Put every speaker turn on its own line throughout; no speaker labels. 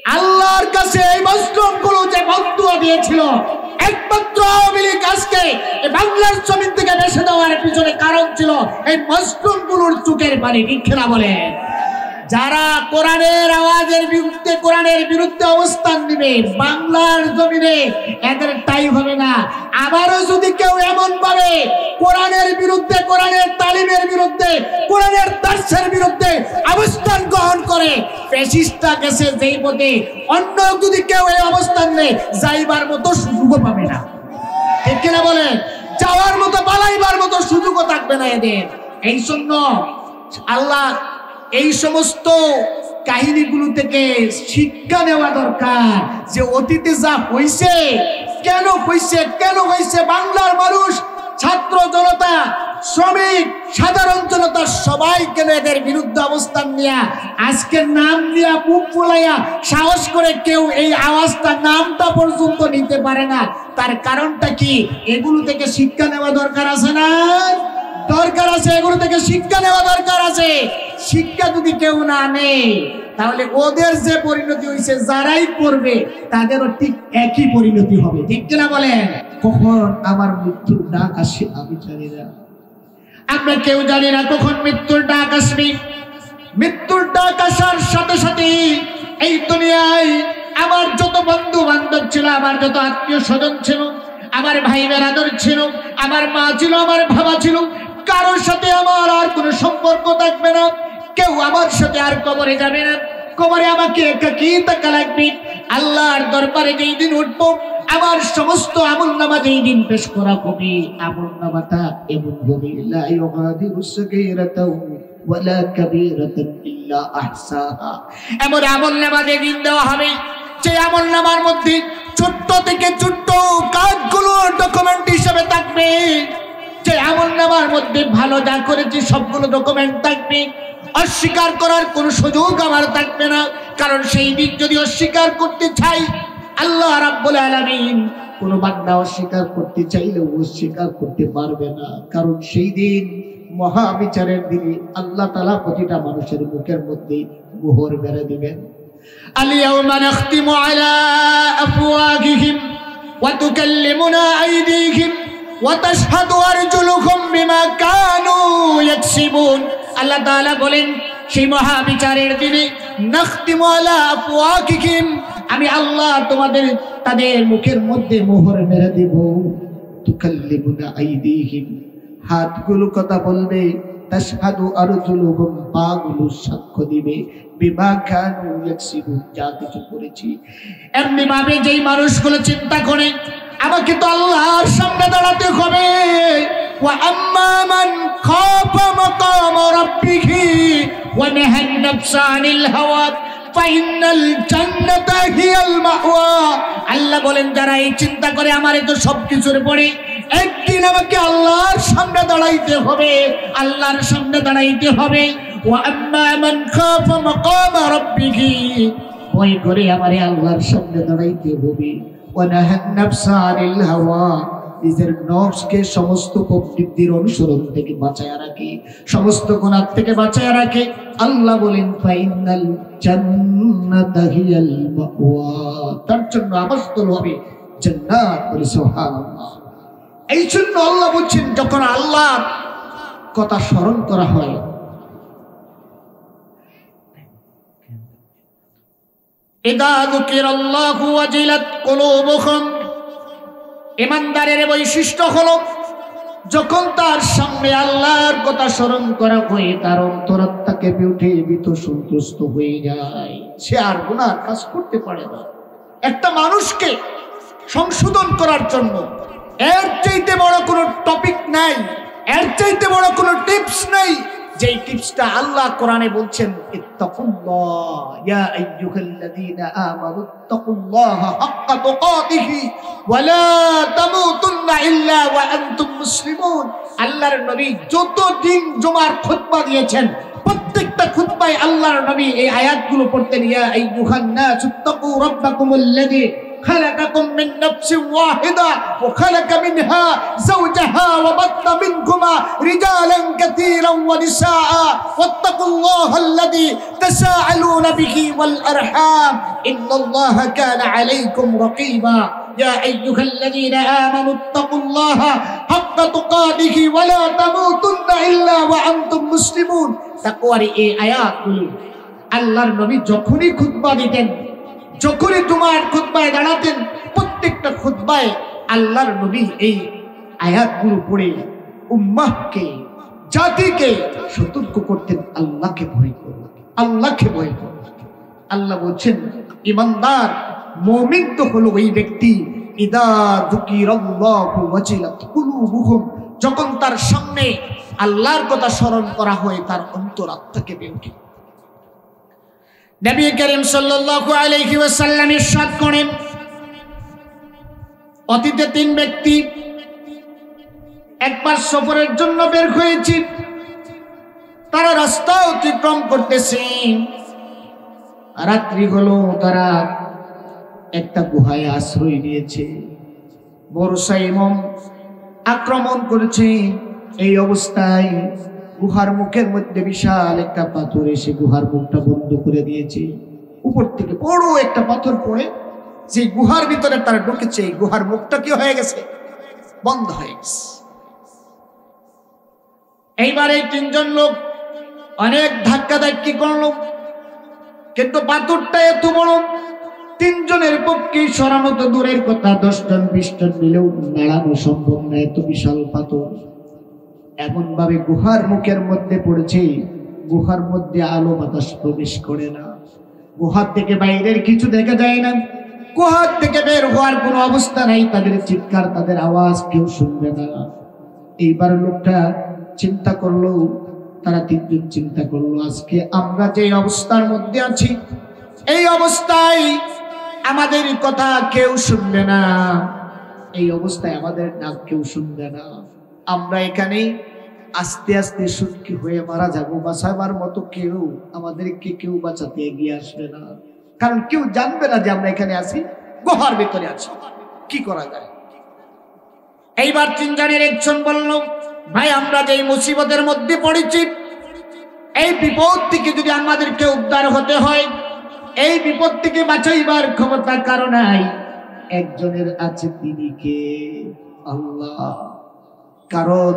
আল্লাহর কাছে এই মজলুমগুলো যে বদদুয়া দিয়েছিল, একমাত্র আওয়ামী লীগ আজকে এই বাংলার জমিন থেকে বেসে দেওয়ার পিছনে কারণ ছিল এই মজলুমগুলোর চোখের পানি। ঠিক না বলে? যারা কোরআনের আওয়াজের বিরুদ্ধে, কোরআনের বিরুদ্ধে অবস্থান নিবে বাংলার জমিনে, এদের তাই হবে না। আবারও যদি কেউ এমন ভাবে কোরআনের বিরুদ্ধে, কোরআনের তালিমের বিরুদ্ধে, কোরআনের দার্সের বিরুদ্ধে অবস্থান গ্রহণ করে, ফ্যাসিস্টরা গেছে যেই পথে, অন্য যদি কেউ এই অবস্থান নেয় যাইবার মতো সুযোগও পাবে না। ঠিক কিনা বলেন? যাওয়ার মতো, পালাইবার মতো সুযোগও থাকবে না এদের। এই জন্য আল্লাহ এই সমস্ত কাহিনীগুলো থেকে শিক্ষা নেওয়া দরকার যে অতীতে যা হয়েছে, কেন হয়েছে, বাংলার মানুষ, ছাত্র জনতা, শ্রমিক, সাধারণ জনতা সবাই কেন এদের বিরুদ্ধে অবস্থান নিয়ে আজকে নাম দিয়া বুক ফুলাইয়া সাহস করে কেউ এই আওয়াজটা, নামটা পর্যন্ত নিতে পারে না। তার কারণটা কি? এগুলো থেকে শিক্ষা নেওয়া দরকার আছে না? দরকার আছে। এগুলো থেকে শিক্ষা নেওয়া দরকার আছে। শিক্ষা যদি কেউ না নেয় তাহলে ওদের যে পরিণতি হয়েছে, যারাই করবে তাদেরও ঠিক একই পরিণতি হবে। ঠিক কিনা বলেন? কখন আমার মৃত্যুর ডাক আসে আমি জানি না, আমরা কেউ জানি না কখন মৃত্যুর ডাক আসবে। মৃত্যুর ডাক আসার সাথে সাথে এই দুনিয়ায় আমার যত বন্ধু বান্ধব ছিল, আমার যত আত্মীয় স্বজন ছিল, আমার ভাই বেরাদর ছিল, আমার মা ছিল, আমার বাবা ছিল, কারোর সাথে আমার আর কোনো সম্পর্ক থাকবে না। কেউ আমার সাথে আর কবরে যাবে না। কবরে আমাকে একাকী থাকা লাগবে। আল্লাহর দরবারে যেই দিন উঠবো, আমার সমস্ত আমলনামা যেই দিন পেশ করা হবে, আমলনামাটা এমন হবে, লা ইউগাদিরু সাগীরাতাও ওয়ালা কাবীরাতান ইল্লা আহসাহা। এমন আমলনামা যেদিন দেওয়া হবে, যে আমলনামার মধ্যে ছোট্ট থেকে ছোট্ট কাজগুলো ডকুমেন্ট হিসেবে থাকবে, যে আমলনামার মধ্যে ভালো যা করেছি সবগুলো ডকুমেন্ট থাকবে। অস্বীকার করার কোনো সুযোগ আমার থাকবে না, কারণ সেই দিন যদি অস্বীকার করতে চাই, আল্লাহ রাব্বুল আলামিন কোনো বান্দা অস্বীকার করতে চাইলেও অস্বীকার করতে পারবে না। কারণ সেই দিন মহাবিচারের দিনে আল্লাহ তাআলা প্রতিটা মানুষের মুখের মধ্যে মোহর মেরে দিবেন। আল-ইয়াওমা নাখতিমু আলা আফওয়াহিহিম ওয়া তুকাল্লিমুনা আইদিহিম ওয়া তাশহাদু আরজুলুহুম বিমা কানু ইয়াকসিবুন। আল্লাহ তাআলা বলেন সেই মহাবিচারের দিনে নাখতিমু আলা আফওয়াহিহিম, আমি আল্লাহ তোমাদের তাদের মুখের মধ্যে মোহর মেরে দেব। তুকাল্লিমুনা আইদিহিম, হাতগুলো কথা বলবে, তাশহাদু আরজুলুহুম, পাগুলো সাক্ষ্য দিবে, বিমা কানু ইয়াকসিবুন, যা কিছু করেছি। এমনি ভাবে যেই মানুষগুলো চিন্তা করে আমাকে তো আল্লাহর সামনে দাঁড়াতে হবে, ওয়া আম্মা মান খাফা মাকাম রাব্বিহি ওয়া নাহান নাফসা আনিল হাওয়া ফাইনাল জান্নাতা হিয়াল মাওয়া। আল্লাহ বলেন যারা এই চিন্তা করে আমারে তো সবকিছুর পরে একদিন আমাকে আল্লাহর সামনে দাঁড়াইতে হবে, আল্লাহর সামনে দাঁড়াইতে হবে। ওয়া আম্মা মান খাফা মাকাম রাব্বিহি, ভয় করে আমারে আল্লাহর সামনে দাঁড়াইতে হবে। ওয়া নাহান নাফসা আনিল হাওয়া, নিজের নফসকে সমস্ত প্রবৃত্তির অনুসরণ থেকে বাঁচায় রাখে, সমস্ত গুনাহ থেকে বাঁচায় রাখে। আল্লাহ বলেন ফাইনাল জান্নাতা হিয়াল মাওয়া, তার জন্য আবাসস্থল হবে জান্নাত। বলে সুবহানাল্লাহ। এই জন্য আল্লাহ বলছেন যখন আল্লাহ কথা স্মরণ করা হয়, ইযা যুকিরাল্লাহু ওয়াজিলাত কুলুবুকুম, ইমানদারের বৈশিষ্ট্য হলো যখন তার সামনে আল্লাহর কথা স্মরণ করা হয় তার অন্তরাত্মা কেঁপে উঠে, ভীত সন্ত্রস্ত হয়ে যায়, সে আর গুনাহ কাজ করতে পারে না। একটা মানুষকে সংশোধন করার জন্য এর চাইতে বড় কোনো টপিক নাই, এর চাইতে বড় কোনো টিপস নাই, যেই টিপসটা আল্লাহ কোরআনে বলছেন ইত্তাকুল্লাহ ইয়া আইয়ুহাল্লাযীনা আমানু ইত্তাকুল্লাহা হাক্কা তুকাতিহি ওয়া লা তামুতুন্না ইল্লা ওয়া আনতুম মুসলিমুন। আল্লাহর নবী যত দিন জুমার খুতবা দিয়েছেন প্রত্যেকটা খুতবায় আল্লাহর নবী এই আয়াতগুলো পড়তেন, ইয়া আইয়ুহান নাস ইত্তাকু রাব্বাকুমুল্লাযী خلقكم من نفس واحدة وخلق منها زوجها وبث منكما رجالا كثيرا ونساء واتقوا الله الذي تساءلون به والأرحام إن الله كان عليكم رقيبا يا أيها الذين آمنوا اتقوا الله حق تقاته ولا تموتن إلا وأنتم مسلمون তাকওয়ার এই আয়াতগুলো আল্লাহর নবী যখনই খুতবা দিতেন, যখনই তোমার খুতবায় দাঁড়াতেন, প্রত্যেকটা খুতবায় আল্লাহর নবী এই আয়াতগুলো পড়ে উম্মাহকে, জাতিকে সতর্ক করতেন, আল্লাহকে ভয় করো, আল্লাহকে ভয় করো। আল্লাহ বলছেন ঈমানদার মুমিন তো হলো ওই ব্যক্তি ইদা যুকিরাল্লাহু ওয়াজিলাত কুলুবুহুম, যখন তার সামনে আল্লাহর কথা স্মরণ করা হয় তার অন্তরাত্মা কেঁপে ওঠে। নবী করিম সাল্লাল্লাহু আলাইহি ওয়াসাল্লাম ইরশাদ করেন, অতীতে 3 ব্যক্তি একবার সফরের জন্য বের হয়েছে, তারা রাস্তা অতিক্রম করতেছে, রাত্রি হলো, তারা একটা গুহায় আশ্রয় নিয়েছে। বর্ষা এবং আক্রমণ করেছে। এই অবস্থায় গুহার মুখের মধ্যে বিশাল একটা পাথর এসে গুহার মুখটা বন্ধ করে দিয়েছে। উপর থেকে বড় একটা পাথর পড়ে যে গুহার ভিতরে তারা ঢুকেছে, গুহার মুখটা কি হয়ে গেছে? বন্ধ হয়ে গেছে। এইবার এই 3 জন লোক অনেক ধাক্কাধাক্কি করলো, কিন্তু পাথরটা এত বড় 3 জনের পক্ষে সরানো তো দূরের কথা, 10 জন 20 জন মিলেও নাড়ানো সম্ভব না, এত বিশাল পাথর। এমন ভাবে গুহার মুখের মধ্যে পড়েছে, গুহার মধ্যে আলো বাতাস প্রবেশ করে না, গুহার থেকে বাইরের কিছু দেখা যায় না, গুহার থেকে বের হওয়ার কোনো অবস্থা নাই, তাদের চিৎকার, তাদের আওয়াজ কেউ শুনবে না। এইবার লোকটা চিন্তা করলো, তারা 3 জন চিন্তা করলো, আজকে আমরা যে অবস্থার মধ্যে আছি, এই অবস্থায় আমাদের কথা কেউ শুনবে না, এই অবস্থায় আমাদের ডাক কেউ শুনবে না, আমরা এখানে আস্তে আস্তে সুটকি হয়ে মারা যাবো, বাঁচাবার মতো কেউ আমাদেরকে কেউ বাঁচাতে এগিয়ে আসবে না, কারণ কেউ জানবে না যে আমরা এখানে আছি, গুহার ভিতরে আছি, কি করা যায়? এইবার 3 জনের একজন বলল, ভাই আমরা যে মুসিবতের মধ্যে পড়েছি, এই বিপদ থেকে যদি আমাদেরকে উদ্ধার হতে হয়, এই বিপদ থেকে বাঁচাইবার ক্ষমতা কারো নাই, একজনের আছে, তিনি কে? আল্লাহ। কারণ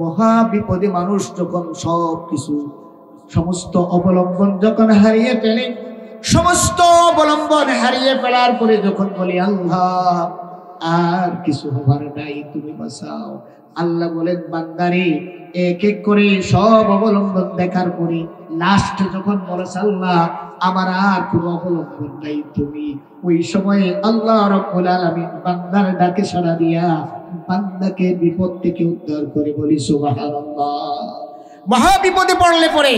মহা বিপদে মানুষ যখন সবকিছু, সমস্ত অবলম্বন যখন হারিয়ে ফেলে, সমস্ত অবলম্বন হারিয়ে ফেলার পরে যখন বলি আল্লাহ আর কিছু হবার নাই, তুমি বাঁচাও, আল্লাহ বলেন বান্দারে এক এক করে সব অবলম্বন দেখার পরে লাস্টে যখন বলেছে আল্লাহ আমার আর কোনো অবলম্বন নাই তুমি, ওই সময়ে আল্লাহ রাব্বুল আলামিন বান্দার ডাকে সাড়া দিয়া বান্দাকে বিপদ থেকে উদ্ধার করে, বলি সুবহানাল্লাহ। মহা বিপদে পড়লে পরে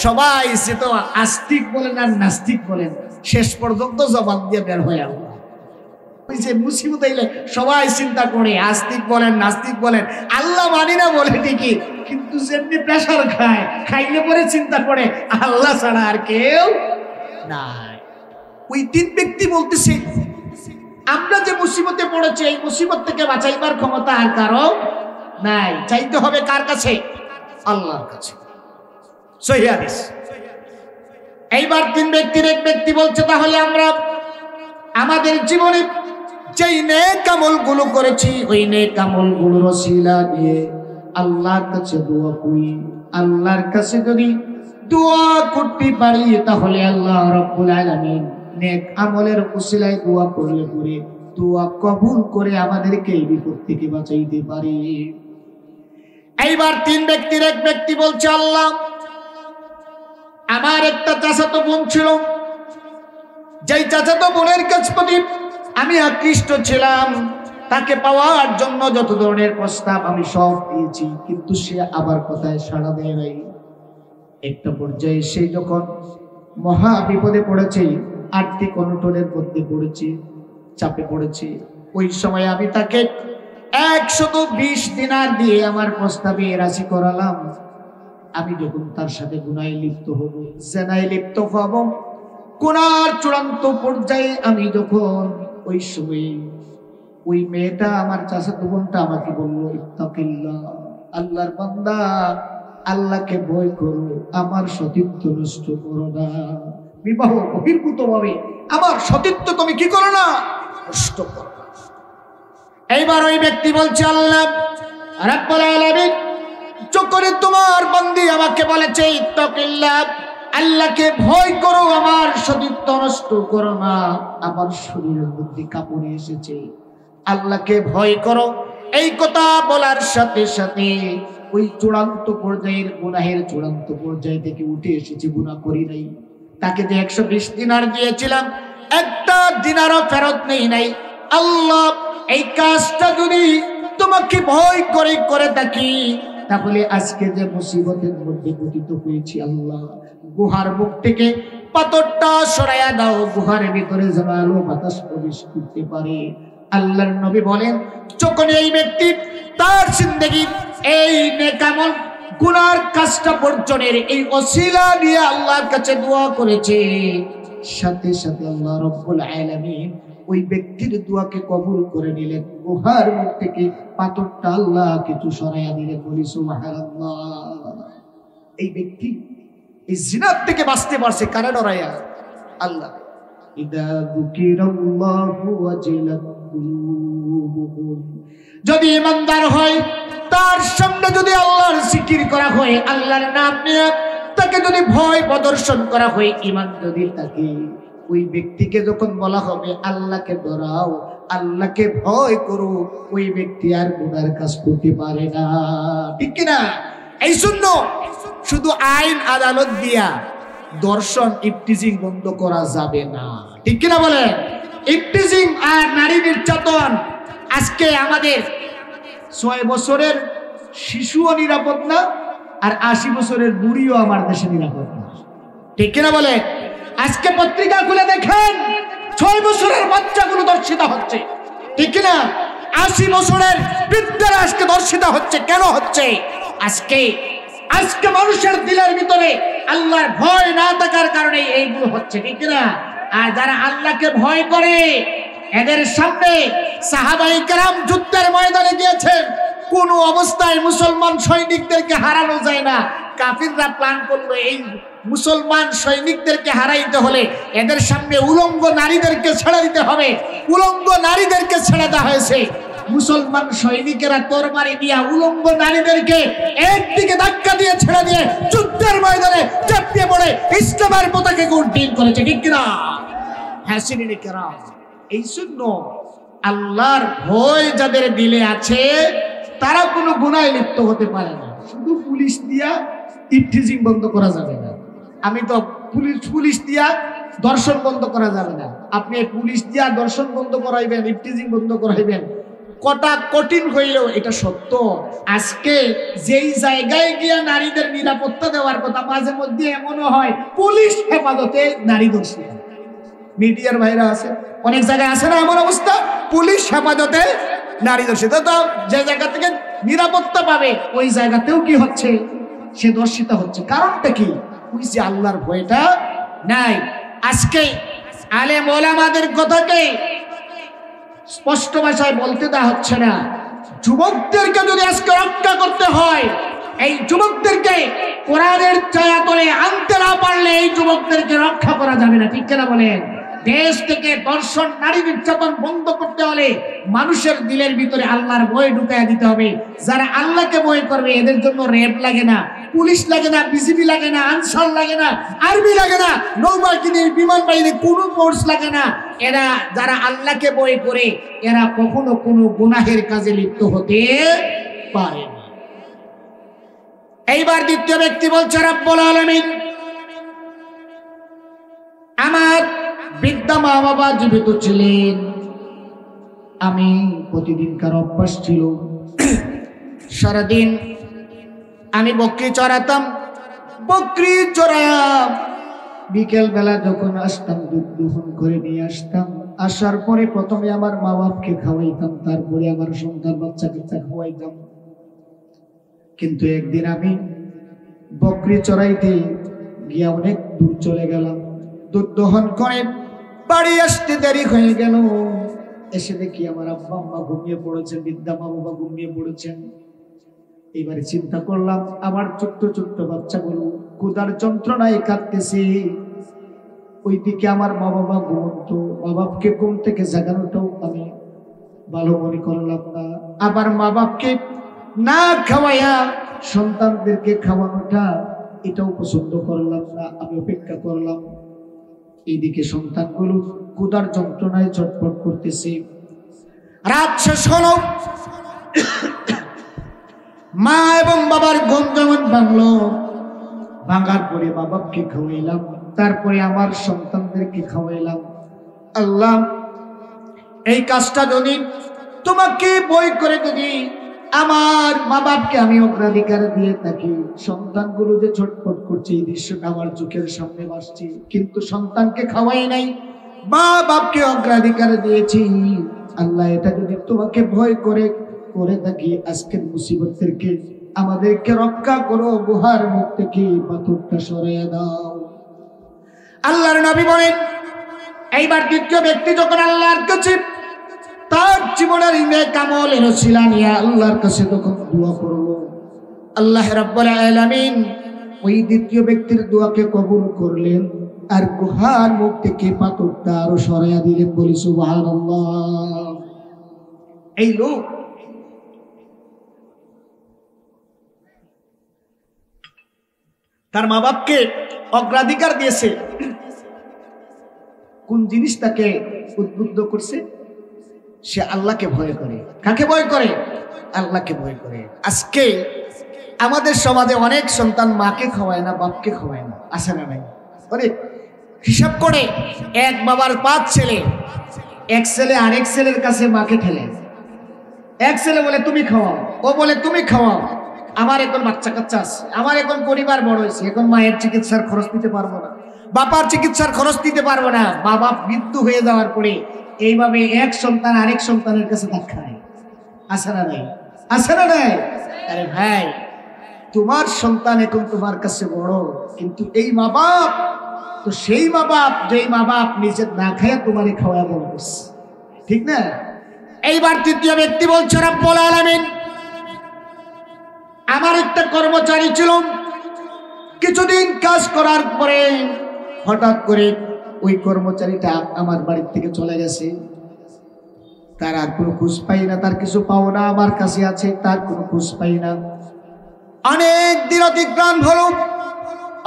সবাই, সে তো আস্তিক বলেন আর নাস্তিক বলেন, শেষ পর্যন্ত জবান দিয়ে বের হয়ে আল্লাহ। ওই যে মুসিবত আইলে সবাই চিন্তা করে, আস্তিক বলেন নাস্তিক বলেন, আল্লাহ মানি না বলে ঠিকই, কিন্তু যেমনি প্রেসার খায়, খাইলে পরে চিন্তা করে আল্লাহ ছাড়া আর কেউ নাই। ওই 3 ব্যক্তি বলতেছে আমরা যে মুসিবতে পড়েছি, এই মুসিবত থেকে বাঁচাইবার ক্ষমতা আর কারো নাই, চাইতে হবে কার কাছে? আল্লাহর কাছে। সহিহ হাদিস। এইবার 3 ব্যক্তির এক ব্যক্তি বলছে, তাহলে আমরা আমাদের জীবনে যেই নেক আমলগুলো করেছি, ওই নেক আমলগুলোর ওসিলা দিয়ে আল্লাহর কাছে দোয়া করি, আল্লাহর কাছে যদি দোয়া করতে পারি তাহলে আল্লাহ রাব্বুল আলামিন নেক আমলের ওসিলায় দোয়া করলে পরে দোয়া কবুল করে আমাদেরকে এই বিপদ থেকে বাঁচাইতে পারে। এইবার 3 ব্যক্তির এক ব্যক্তি বলছে, আল্লাহ আমার একটা চাচাতো বোন ছিল, যেই চাচাতো বোনের কাছে আমি আকৃষ্ট ছিলাম, তাকে পাওয়ার জন্য যত ধরনের প্রস্তাব আমি সব দিয়েছি, কিন্তু সে আবার কথায় সাড়া দেয় নাই। একটা পর্যায়ে সে যখন মহা বিপদে পড়েছে, আর্থিক অনটনের মধ্যে পড়েছে, চাপে পড়েছে, ওই সময় আমি তাকে 120 দিনার দিয়ে আমার প্রস্তাবে রাজি করালাম। আমি যখন তার সাথে গুনায় লিপ্ত হব, জেনায় লিপ্ত হব, গুনার চূড়ান্ত পর্যায়ে আমি যখন ওই সময় ওই মেয়েটা আমার চাচাতো বোনটা আমাকে বলল, ইত্তাকিল্লাহ, আল্লাহর বান্দা, আল্লাহকে ভয় করো, আমার সতীত্ব নষ্ট করো না। বিবাহ বহির্ভূত ভাবে আমার সতীত্ব তুমি কি করো না, নষ্ট করো না। এইবার ওই ব্যক্তি বলছে, আল্লাহ রাব্বুল আলামিন যখন তোমার বান্দি আমাকে বলেছে ইত্তাকিল্লাহ, আল্লাহকে ভয় করো, আমার সতীত্ব নষ্ট করো না, আমার শরীরের মধ্যে কাঁপুনি এসেছে। আল্লাহকে ভয় করো এই কথা বলার সাথে সাথে ওই চূড়ান্ত পর্যায়ের গুনাহের চূড়ান্ত পর্যায় থেকে উঠে এসেছে। গুনাহ করি নাই, তাকে যে 120 দিনার দিয়েছিলাম একটা দিনারও ফেরত নেই নাই। আল্লাহ এই কাজটা যদি তোমাকে ভয় করে করে থাকি, তাহলে আজকে যে মুসিবতের মধ্যে পতিত হয়েছি, আল্লাহ গুহার মুখ থেকে পাথরটা সরাইয়া দাও, গুহার ভিতরে যেন আলো বাতাস প্রবেশ করতে পারে। আল্লাহর নবী বলেন, যখন এই ব্যক্তি তার জিন্দেগি এই নেকামল গুনার কাজটা বর্জনের এই ওসিলা নিয়ে আল্লাহর কাছে দোয়া করেছে, সাথে সাথে আল্লাহ রাব্বুল আলামিন ওই ব্যক্তির দোয়াকে কবুল করে নিলেন। গুহার মুখ থেকে পাথরটা আল্লাহ কিছু সরাইয়া দিলেন। বলি সুবহানাল্লাহ। এই ব্যক্তি এই জিনাত থেকে বাঁচতে পারছে কারে ডরাইয়া? আল্লাহ। ইদা যুকিরাল্লাহু ওয়াজিলাত কুলুবুহুম, যদি ইমানদার হয়, তার সামনে যদি আল্লাহর জিকির করা হয়, আল্লাহর নাম নিয়ে তাকে যদি ভয় প্রদর্শন করা হয়, ঈমান যদি থাকে, ওই ব্যক্তিকে যখন বলা হবে আল্লাহকে ডরাও, আল্লাহকে ভয় করো, ওই ব্যক্তি আর গুনার কাজ করতে পারে না। ঠিক কিনা? এই জন্য শুধু আইন আদালত দিয়া দর্শন ইফটিজিং বন্ধ করা যাবে না। ঠিক কিনা বলেন? ইফটিজিং আর নারী নির্যাতন, আজকে আমাদের 6 বছরের শিশুও নিরাপদ না, আর 80 বছরের বুড়িও আমার দেশে নিরাপদ না। ঠিক কিনা বলে? আজকে পত্রিকা খুলে দেখেন 6 বছরের বাচ্চাগুলো ধর্ষিত হচ্ছে। ঠিক কিনা? 80 বছরের বৃদ্ধরা আজকে ধর্ষিত হচ্ছে। কেন হচ্ছে? আজকে মানুষের দিলের ভিতরে আল্লাহর ভয় না থাকার কারণে এইগুলো হচ্ছে। ঠিক কিনা? আর যারা আল্লাহকে ভয় করে, এদের সামনে সাহাবায়ে কেরাম যুদ্ধের ময়দানে গিয়েছেন, কোন অবস্থায় মুসলমান সৈনিকদেরকে হারানো যায় না। কাফিররা প্ল্যান করলো এই মুসলমান সৈনিকদেরকে হারাইতে হলে এদের সামনে উলঙ্গ নারীদেরকে ছেড়ে দিতে হবে। উলঙ্গ নারীদেরকে ছেড়ে দেওয়া হয়েছে। মুসলমান সৈনিকেরা তরবারি দিয়া উলঙ্গ নারীদেরকে একদিকে ধাক্কা দিয়ে ছেড়ে দিয়ে যুদ্ধের ময়দানে চাপিয়ে পড়ে ইসলামের পতাকাকে উড্ডীন করেছে। ঠিক কিনা? হাসিনে কেরাম, এই জন্য আল্লাহর ভয় যাদের দিলে আছে তারা কোনো গুনাহে লিপ্ত হতে পারে না। শুধু পুলিশ দিয়া ইফটিজিং বন্ধ করা যাবে না। আমি তো পুলিশ দিয়া দর্শন বন্ধ করা যাবে না। আপনি পুলিশ দিয়া দর্শন বন্ধ করাইবেন, ইফটিজিং বন্ধ করাইবেন, কটা কঠিন হইলেও এটা সত্য। আজকে যেই জায়গায় গিয়া নারীদের নিরাপত্তা দেওয়ার কথা, মাঝে মধ্যে এমনও হয় পুলিশ হেফাজতে নারী দর্শী। মিডিয়ার ভাইরা আছে, অনেক জায়গায় আছে না এমন অবস্থা, পুলিশ হেফাজতে নারী দর্শিত। তো যে জায়গা থেকে নিরাপত্তা পাবে ওই জায়গাতেও কি হচ্ছে? সে দর্শিত হচ্ছে। কারণটা কি? ওই যে আল্লাহর ভয়টা নাই। আজকে আলেম ওলামাদের কথাকে স্পষ্ট ভাষায় বলতে দেওয়া হচ্ছে না। যুবকদেরকে যদি আজকে রক্ষা করতে হয়, এই যুবকদেরকে কোরআনের ছায়া তলে আনতে না পারলে এই যুবকদেরকে রক্ষা করা যাবে না। ঠিক কিনা বলেন? দেশ থেকে দর্শন, নারী নির্যাতন বন্ধ করতে হলে মানুষের দিলের ভিতরে আল্লাহর ভয় ঢুকাইয়া দিতে হবে। যারা আল্লাহকে ভয় করবে এদের জন্য র্যাব লাগে না, পুলিশ লাগে না, বিজিবি লাগে না, আনসার লাগে না, আর্মি লাগে না, নৌবাহিনী, বিমান বাহিনী, কোনো ফোর্স লাগে না। এরা যারা আল্লাহকে ভয় করে এরা কখনো কোনো গুনাহের কাজে লিপ্ত হতে পারে না। এইবার দ্বিতীয় ব্যক্তি বলছে, রব্বুল আলামিন, আমার বৃদ্ধা মা বাবা জীবিত ছিলেন, আমি প্রতিদিনকার অভ্যাস ছিল সারাদিন আমি বকরি চড়াতাম। বকরি চড়ায়া বিকেল বেলা যখন আসতাম দুধ দোহন করে নিয়ে আসতাম। আসার পরে প্রথমে আমার মা বাপকে খাওয়াইতাম, তারপরে আমার সন্তান বাচ্চাকে খাওয়াইতাম। কিন্তু একদিন আমি বকরি চড়াইতে গিয়া অনেক দূর চলে গেলাম। দুধ দহন করে বাড়ি আসতে দেরি হয়ে গেল। এসে দেখি আমার আব্বা আম্মা ঘুমিয়ে পড়েছেন, বৃদ্ধা মা বাবা ঘুমিয়ে পড়েছেন। এবারে চিন্তা করলাম আমার ছোট্ট ছোট্ট বাচ্চাগুলো ক্ষুধার যন্ত্রণায় কাঁদতেছে, ওইদিকে আমার মা বাবা ঘুমন্ত, মা বাপকে ঘুম থেকে জাগানোটাও আমি ভালো মনে করলাম না, আবার মা বাপকে না খাওয়াইয়া সন্তানদেরকে খাওয়ানোটা এটাও পছন্দ করলাম না। আমি অপেক্ষা করলাম, এইদিকে সন্তানগুলো ক্ষুধার যন্ত্রণায় চটপট করতেছে। রাত শেষ হলো, মা এবং বাবার ঘুম যেমন ভাঙলো, ভাঙার পরে মা বাপকে খাওয়াইলাম, তারপরে আমার সন্তানদেরকে খাওয়াইলাম। আল্লাহ, এই কাজটা যদি তোমাকে ভয় করে যদি আমার মা বাপকে আমি অগ্রাধিকার দিয়ে থাকি, সন্তানগুলো যে ছটফট করছে এই দৃশ্যটা আমার চোখের সামনে ভাসছে, কিন্তু সন্তানকে খাওয়াই নাই, মা বাপকে অগ্রাধিকার দিয়েছি। আল্লাহ, এটা যদি তোমাকে ভয় করে থাকি, আজকের মুসিবত থেকে আমাদেরকে রক্ষা করো, গুহার মুখ থেকে পাথরটা সরিয়ে দাও। আল্লাহর নবী বলেন, এইবার দ্বিতীয় ব্যক্তি যখন আল্লাহর কাছে তার জীবনের নেক আমলের ওসিলা নিয়ে আল্লাহর কাছে তখন দোয়া করলো, আল্লাহ রাব্বুল আলামিন ওই দ্বিতীয় ব্যক্তির দোয়াকে কবুল করলেন, আর গুহার মুখ থেকে পাথরটা আরো সরাইয়া দিলেন। বলি সুবহানাল্লাহ। এই লোক তার মা বাপকে অগ্রাধিকার দিয়েছে, কোন জিনিস তাকে উদ্বুদ্ধ করছে? সে আল্লাহকে ভয় করে। কাকে ভয় করে? আল্লাহকে ভয় করে। আজকে আমাদের সমাজে অনেক সন্তান মাকে খাওয়ায় না, বাপকে খাওয়ায় না, আছে না নাই? অনেক হিসাব করে এক বাবার 5 ছেলে, এক ছেলে আরেক ছেলের কাছে মাকে ঠেলে, এক ছেলে বলে তুমি খাওয়াও, ও বলে তুমি খাওয়াও, আমার এখন বাচ্চা কাচ্চা আছে, আমার এখন পরিবার বড় হয়েছে, এখন মায়ের চিকিৎসার খরচ দিতে পারবো না, বাবার চিকিৎসার খরচ দিতে পারবো না। বাবা মৃত্যু হয়ে যাওয়ার পরে এইভাবে এক সন্তান আরেক সন্তানের কাছে দেখায়, আছে না নাই? আছে না নাই? আরে ভাই, তোমার সন্তান এখন তোমার কাছে বড়, কিন্তু এই মা বাপ তো সেই মা বাপ যেই মা বাপ নিজে না খাইয়া তোমারে খাওয়া বড় করছে, ঠিক না? এইবার তৃতীয় ব্যক্তি বলছে, রব্বুল আলামিন, আমার একটা কর্মচারী ছিল, কিছুদিন কাজ করার পরে হঠাৎ করে ওই কর্মচারীটা আমার বাড়ির থেকে চলে গেছে, তার আর কোনো খোঁজ পাই না, তার কিছু পাওনা আমার কাছে আছে, তার কোনো খোঁজ পাই না। অনেক দিন অতিক্রান্ত হলো,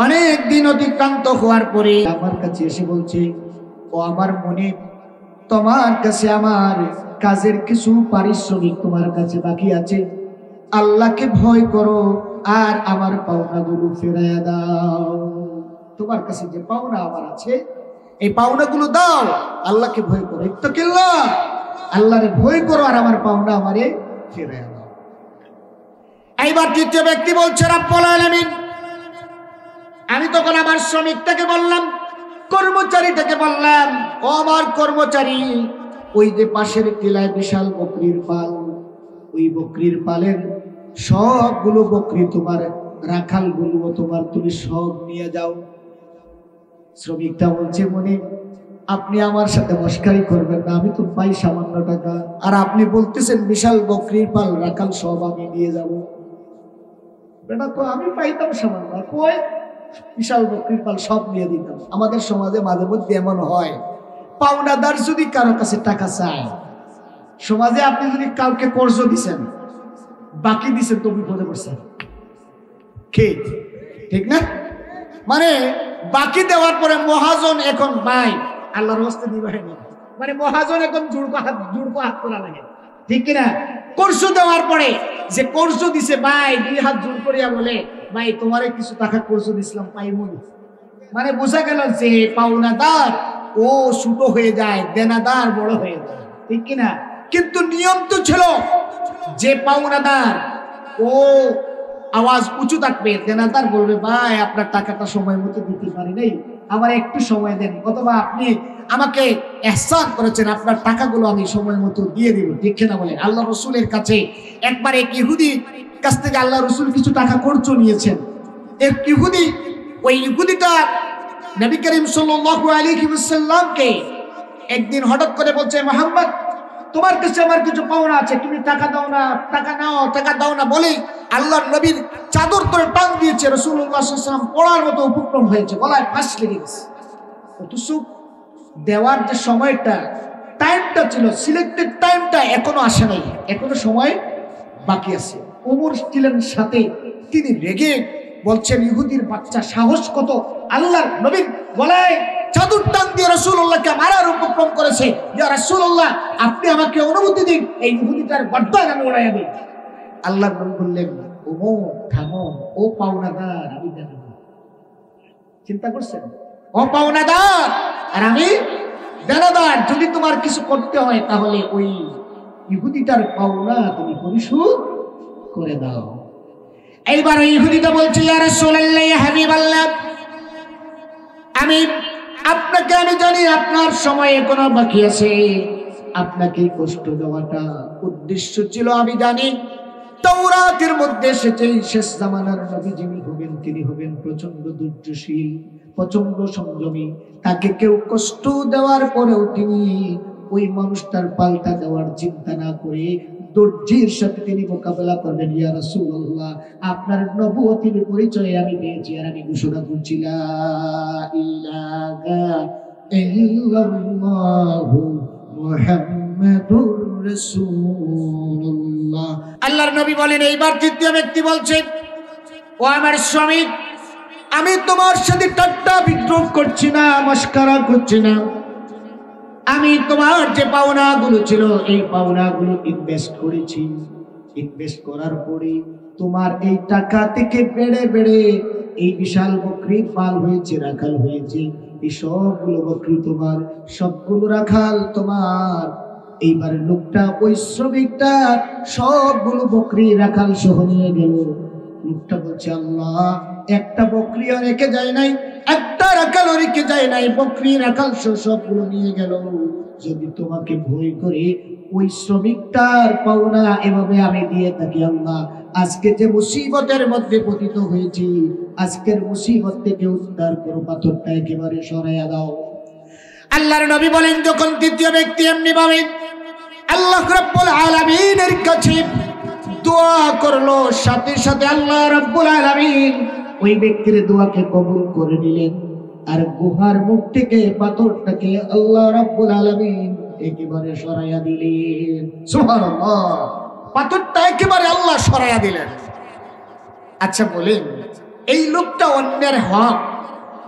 অনেক দিন অতিক্রান্ত হওয়ার পরে আমার কাছে এসে বলছে, ও আমার মনে, তোমার কাছে আমার কাজের কিছু পারিশ্রমিক তোমার কাছে বাকি আছে, আল্লাহকে ভয় করো আর আমার পাওনাগুলো ফেরাইয়া দাও। তোমার কাছে যে পাওনা আমার আছে এই পাওনাগুলো দাও, আল্লাহকে ভয় করো, ইত্তাকিল্লাহ, আল্লাহরে ভয় করো আর আমার পাওনা আমারে ফেরাইয়া দাও। এইবার তৃতীয় ব্যক্তি বলছে, রব্বুল আলামিন, আমি তখন আমার শ্রমিকটাকে বললাম, কর্মচারীটাকে বললাম, ও আমার কর্মচারী, ওই যে পাশের টিলায় বিশাল বকরির পাল, ওই বকরির পালের সবগুলো বকরি তোমার, রাখালগুলো তোমার, তুমি সব নিয়ে যাও। শ্রমিকটা বলছে, মনে আপনি আমার সাথে মস্কারি করবেন না, আমি তো পাই সামান্য টাকা, আর আপনি বলতেছেন বিশাল বকরির পাল রাখাল সব আমি নিয়ে যাব। বেটা, তো আমি পাইতাম সামান্য, কই বিশাল বকরির পাল সব নিয়ে দিতাম। আমাদের সমাজে মাঝে মধ্যে এমন হয়, পাওনাদার যদি কারো কাছে টাকা চায়, সমাজে আপনি যদি কাউকে কর্জ দিছেন, বাকি দিছেন, তো বিপদে পড়ছেন, ঠিক না? মানে বাকি দেওয়ার পরে মহাজন এখন ভাই আল্লাহর রাস্তে দিবাই না, মানে মহাজন এখন জুড়কো হাত করা লাগে, ঠিক কিনা? কর্জ দেওয়ার পরে যে কর্জ দিছে ভাই 2 হাত জোর করিয়া বলে, ভাই তোমারে কিছু টাকা কর্জ দিছিলাম পাইমনি, মানে বোঝা গেল যে পাওনাদার ও ছোট হয়ে যায়, দেনাদার বড় হয়ে যায়, ঠিক কিনা? কিন্তু নিয়ম তো ছিল যে পাওনাদার ও আওয়াজ উঁচু থাকবে, দেনাদার বলবে, ভাই আপনার টাকাটা সময় মতো দিতে পারি নাই, আমার একটু সময় দেন, অথবা আপনি আমাকে ইহসান করেছেন, আপনার টাকাগুলো আমি সময় মতো দিয়ে দিব, ঠিক না? বলে আল্লাহ রসুলের কাছে একবার এক ইহুদি কাছ থেকে আল্লাহ রসুল কিছু টাকা কর্জ নিয়েছেন। এক ইহুদি, ওই ইহুদিটা নবী করিম সাল্লাল্লাহু আলাইহি ওয়াসাল্লামকে একদিন হঠাৎ করে বলছে, মুহাম্মদ তোমার কাছে আমার কিছু পাওনা আছে, তুমি টাকা দাও না, টাকা নাও, টাকা দাও না বলেই আল্লাহর নবীর চাদর ধরে টান দিয়েছে। রাসূলুল্লাহ সাল্লাল্লাহু আলাইহি ওয়াসাল্লাম পড়ার মতো উপক্রম হয়েছে, গলায় ফাঁস লেগে গেছে। অথচ দেওয়ার যে সময়টা, টাইমটা ছিল, সিলেক্টেড টাইমটা এখনো আসে নাই, এখনো সময় বাকি আছে। ওমর ছিলেন সাথে, তিনি রেগে বলছেন, ইহুদির বাচ্চা সাহস কত, আল্লাহর নবীর গলায় চাদর টান দিয়ে রাসূলুল্লাহকে মারার উপক্রম করেছে। ইয়া রাসূলুল্লাহ, আপনি আমাকে অনুমতি দিন, এই ইহুদিটার গর্দান আমি উড়াইয়া দিই। আল্লাহর নবী বললেন, ওমর থামো, ও পাওনাদার, আমি জানি। চিন্তা করছেন, ও পাওনাদার আর আমি দেনাদার, যদি তোমার কিছু করতে হয় তাহলে ওই ইহুদিটার পাওনা তুমি পরিশোধ করে দাও। এইবার ওই ইহুদিটা বলছে, ইয়া রাসূলুল্লাহ, ইয়া হাবিবাল্লাহ, আমি আপনাকে, আমি জানি আপনার সময় এখনো বাকি আছে, আপনাকে কষ্ট দেওয়াটা উদ্দেশ্য ছিল আমি জানি। তাওরাতের মধ্যে এসেছে শেষ জামানার নবী যিনি হবেন তিনি হবেন প্রচন্ড ধৈর্যশীল, প্রচন্ড সংযমী। তাকে কেউ কষ্ট দেওয়ার পরেও তিনি ওই মানুষটার পাল্টা দেওয়ার চিন্তা না করে ধৈর্যের সাথে তিনি মোকাবেলা করবেন। ইয়া রাসূলুল্লাহ, আপনার নবুয়তের পরিচয় আমি পেয়েছি, আর আমি ঘোষণা করছি, লা ইলাহা ইল্লাল্লাহু মুহাম্মাদুর রাসূলুল্লাহ। আল্লাহর নবী বলেন, এইবার তৃতীয় ব্যক্তি বলছে, ও আমার স্বামী, আমি তোমার সাথে ঠাট্টা বিদ্রুপ করছি না, মস্করা করছি না। আমি তোমার যে পাওনাগুলো ছিল এই পাওনাগুলো ইনভেস্ট করেছি। ইনভেস্ট করার পরে তোমার এই টাকা থেকে বেড়ে বেড়ে এই বিশাল বকরির পাল হয়েছে, রাখাল হয়েছে। এই সবগুলো বকরি তোমার, সবগুলো রাখাল তোমার। এইবার লোকটা, ওই শ্রমিকটা সবগুলো বকরি রাখাল সহ নিয়ে গেল। লোকটা বলছে, আল্লাহ, একটা বকরিও রেখে যায় নাই, একটা রাখালও রেখে যায় নাই, বকরি রাখাল সবগুলো নিয়ে গেল। যদি তোমাকে ভয় করে ওই শ্রমিকটার পাওনা এভাবে আমি দিয়ে থাকি, আল্লাহ, আজকে যে মুসিবতের মধ্যে পতিত হয়েছি, আজকের মুসিবত থেকে উদ্ধার করো, পাথরটা একেবারে সরাইয়া দাও। আল্লাহর নবী বলেন, যখন তৃতীয় ব্যক্তি এমনি ভাবে আল্লাহ রাব্বুল আলামিনের কাছে দোয়া করলো, সাথে সাথে আল্লাহ রাব্বুল আলামিন ওই ব্যক্তির দোয়াকে কবুল করে নিলেন। আর গুহার মুখ থেকে পাথরটাকে আল্লাহ রাব্বুল আলামিন একেবারে সরাইয়া দিলেন। সুবহানাল্লাহ, পাথরটা একেবারে আল্লাহ সরাইয়া দিলেন। আচ্ছা বলেন, এই লোকটা অন্যের হক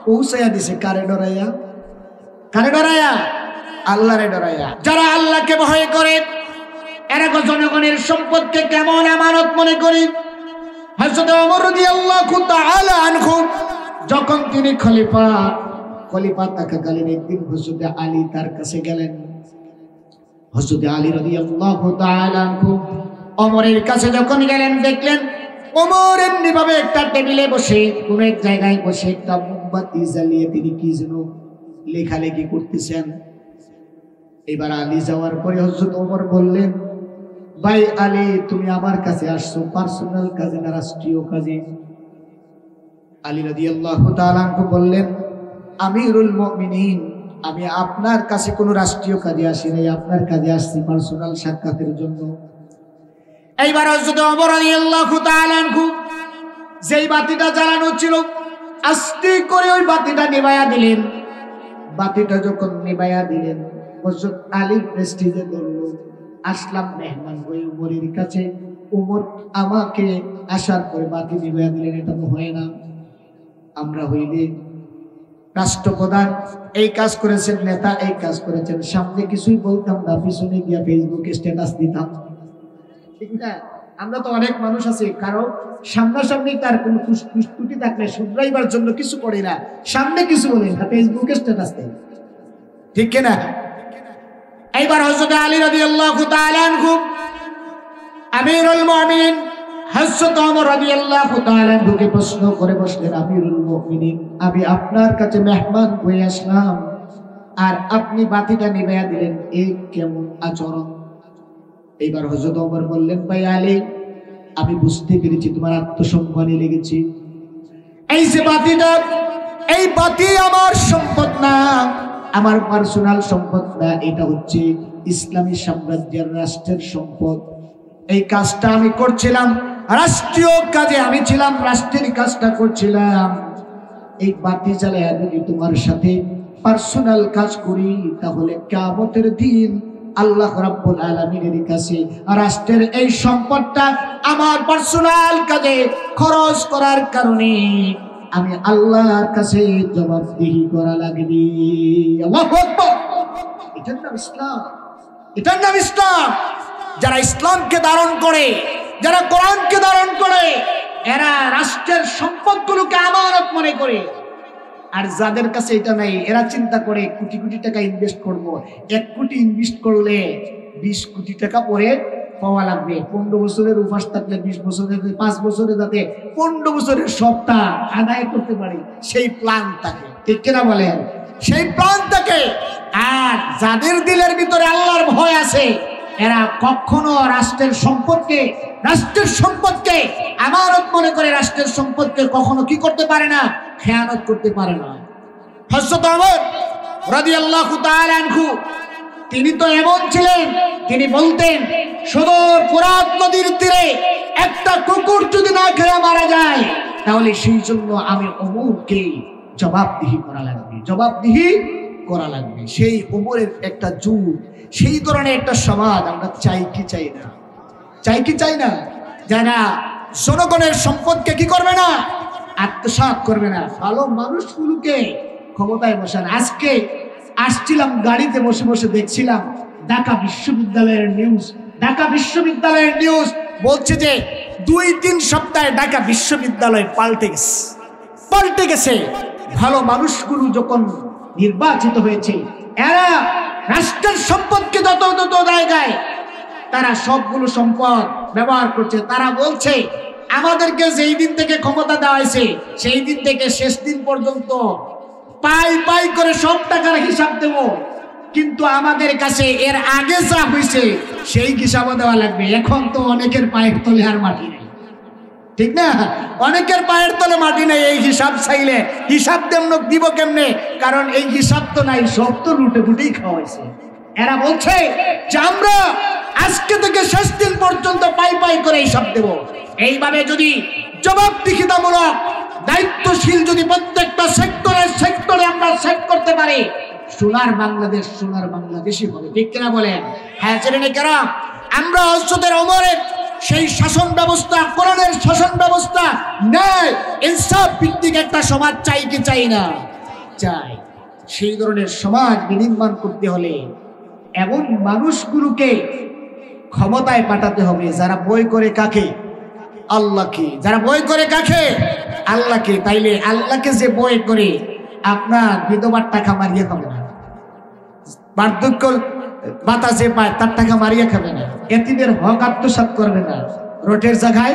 পৌঁছাইয়া দিছে কারে ডরাইয়া? কারে ডরাইয়া? আল্লাহরে ডরাইয়া। যারা আল্লাহকে ভয় করে এরা জনগণের সম্পদকে কেমন আমানত মনে করি। হযরত ওমর রাদিয়াল্লাহু তাআলা আনহু যখন তিনি খলিফা থাকাকালীন একদিন হযরত আলী তার কাছে গেলেন। হযরত আলী রাদিয়াল্লাহু তাআলা আনহু ওমরের কাছে যখন গেলেন, দেখলেন ওমর এমনিভাবে একটা টেবিলে বসে, কোন এক জায়গায় বসে একটা মোমবাতি জ্বালিয়ে তিনি কি যেন লেখালেখি করতেছেন। এবার আলী যাওয়ার পরে হযরত ওমর বললেন, ভাই আলী, তুমি আমার কাছে আসছো পার্সোনাল কাজে না রাষ্ট্রীয় কাজে? আলী রাদিয়াল্লাহু তাআলা আনহু বললেন, আমিরুল মুমিনিন, আমি আপনার কাছে কোনো রাষ্ট্রীয় কাজে আসি নাই, আপনার কাজে আসছি পার্সোনাল সাক্ষাতের জন্য। এইবার হযরত ওমর রাদিয়াল্লাহু তাআলা আনহু যেই বাতিটা জ্বালানো ছিল আস্তে করে ওই বাতিটা নিভাইয়া দিলেন। বাতিটা যখন নিভাইয়া দিলেন, হযরত আলী প্রেস্টিজে বলল, আসলাম মেহমান হয়ে ওমরের কাছে, ওমর আমাকে আসার পরে বাতি নিভাইয়া দিলেন, এটা তো হয় না। আমরা হইলে রাষ্ট্রপ্রধান এই কাজ করেছেন, নেতা এই কাজ করেছেন, সামনে কিছুই বলতাম না, পিছনে গিয়া ফেসবুকে স্ট্যাটাস দিতাম, ঠিক না? আমরা তো অনেক মানুষ আছে, কারো সামনাসামনি তার কোনো ত্রুটি থাকলে শুধরাইবার জন্য কিছু করি না, সামনে কিছু বলি না, ফেসবুকে স্ট্যাটাস দেয়, ঠিক কিনা? এইবার হযরত আলী রাদিয়াল্লাহু তাআলা আনহু আমিরুল মুমিনিন হযরত ওমর রাদিয়াল্লাহু তাআলা আনহুকে প্রশ্ন করে বসলেন, আমিরুল মুমিনিন, আমি আপনার কাছে মেহমান হয়ে আসলাম আর আপনি বাতিটা নিভাইয়া দিলেন, এই কেমন আচরণ? এইবার হযরত ওমর বললেন, ভাই আলী, আমি বুঝতে পেরেছি তোমার আত্মসম্মানে লেগেছে। এই যে বাতিটা এই বাতি আমার সম্পদ না, আমার পার্সোনাল সম্পদ না, এটা হচ্ছে ইসলামী সাম্রাজ্যের রাষ্ট্রের সম্পদ। এই কাজটা আমি করছিলাম, রাষ্ট্রীয় কাজে আমি ছিলাম, রাষ্ট্রের কাজটা করছিলাম। এই বাতি জ্বালায় যদি তোমার সাথে পার্সোনাল কাজ করি, তাহলে কিয়ামতের দিন আল্লাহ রাব্বুল আলামিনের কাছে রাষ্ট্রের এই সম্পদটা আমার পার্সোনাল কাজে খরচ করার কারণে আমি আল্লাহর কাছে জবাবদিহি করা লাগবে। আল্লাহু আকবার। এটার নাম ইসলাম, এটার নাম ইসলাম। যারা ইসলামকে ধারণ করে, যারা কোরআনকে ধারণ করে, এরা রাষ্ট্রের সম্পদগুলোকে আমানত মনে করে। আর যাদের কাছে এটা নাই, এরা চিন্তা করে কোটি কোটি টাকা ইনভেস্ট করব। 1 কোটি ইনভেস্ট করলে 20 কোটি টাকা পরে পাওয়া লাগবে। 15 বছরের উপাস থাকলে 20 বছরের, 5 বছরে যাতে 15 বছরের সবটা আদায় করতে পারি, সেই প্ল্যান থাকে। ঠিক কিনা বলেন? সেই প্ল্যান থাকে। আর যাদের দিলের ভিতরে আল্লাহর ভয় আছে, এরা কখনো রাষ্ট্রের সম্পদকে আমানত মনে করে রাষ্ট্রের সম্পদকে কখনো কি করতে পারে না, খেয়ানত করতে পারে না। হযরত ওমর রাদিয়াল্লাহু তাআলা আনহু, তিনি তো এমন ছিলেন, তিনি বলতেন সুদূর ফোরাত নদীর তীরে একটা কুকুর যদি না খেয়ে মারা যায়, তাহলে সেই জন্য আমি ওমরকে জবাবদিহি করা লাগবে। সেই ওমরের একটা যুগ, সেই ধরনের একটা সমাজ আমরা চাই কি চাই না? যারা জনগণের সম্পদকে কি করবে না, আত্মসাৎ করবে না, ভালো মানুষগুলোকে ক্ষমতায় বসান। আজকে আসছিলাম গাড়িতে বসে বসে দেখছিলাম ঢাকা বিশ্ববিদ্যালয়ের নিউজ বলছে যে 2-3 সপ্তাহে ঢাকা বিশ্ববিদ্যালয় পাল্টে গেছে। ভালো মানুষগুলো যখন নির্বাচিত হয়েছে, এরা রাষ্ট্রের সম্পদকে যত জায়গায় তারা সবগুলো সম্পদ ব্যবহার করছে। তারা বলছে আমাদেরকে যেই দিন থেকে ক্ষমতা দেওয়া হয়েছে, সেই দিন থেকে শেষ দিন পর্যন্ত পাই করে সব টাকার হিসাব দেব, কিন্তু আমাদের কাছে এর আগে যা হয়েছে সেই হিসাবও দেওয়া লাগবে। এখন তো অনেকের পায়ের তলে আর মাটি নেই, ঠিক না? অনেকের পায়ের তলে মাটি নেই। এই হিসাব চাইলে হিসাব দিব কেমনে? কারণ এই হিসাব তো নাই, সব তো লুটেপুটেই খাওয়া হয়েছে। এরা বলছে যে আমরা আজকে থেকে শেষ দিন পর্যন্ত পাই করে হিসাব দেব। এইভাবে যদি জবাবদিহিতামূলক দায়িত্বশীল যদি প্রত্যেকটা সেক্টরে আমরা সেট করতে পারি, সোনার বাংলাদেশই হবে। ঠিক কিনা বলেন? হ্যাঁ জেনে কেরাম, আমরা হযরত ওমরের সেই শাসন ব্যবস্থা, কোরআনের শাসন ব্যবস্থা, ন্যায় ইনসাফ ভিত্তিক একটা সমাজ চাই কি চাই না? চাই। সেই ধরনের সমাজ বিনির্মাণ করতে হলে এমন মানুষগুলোকে ক্ষমতায় পাঠাতে হবে যারা বই করে কাকে? আল্লাহকে। যারা বই করে কাকে? আল্লাহকে। তাইলে আল্লাহকে যে বই করে, আপনার বিধবার টাকা মারিয়ে খাবে না, বার্ধক্য ভাতা যে পায় তার টাকা মারিয়ে খাবে না, এতিমের হক আত্মসাৎ করবে না, রোটের জায়গায়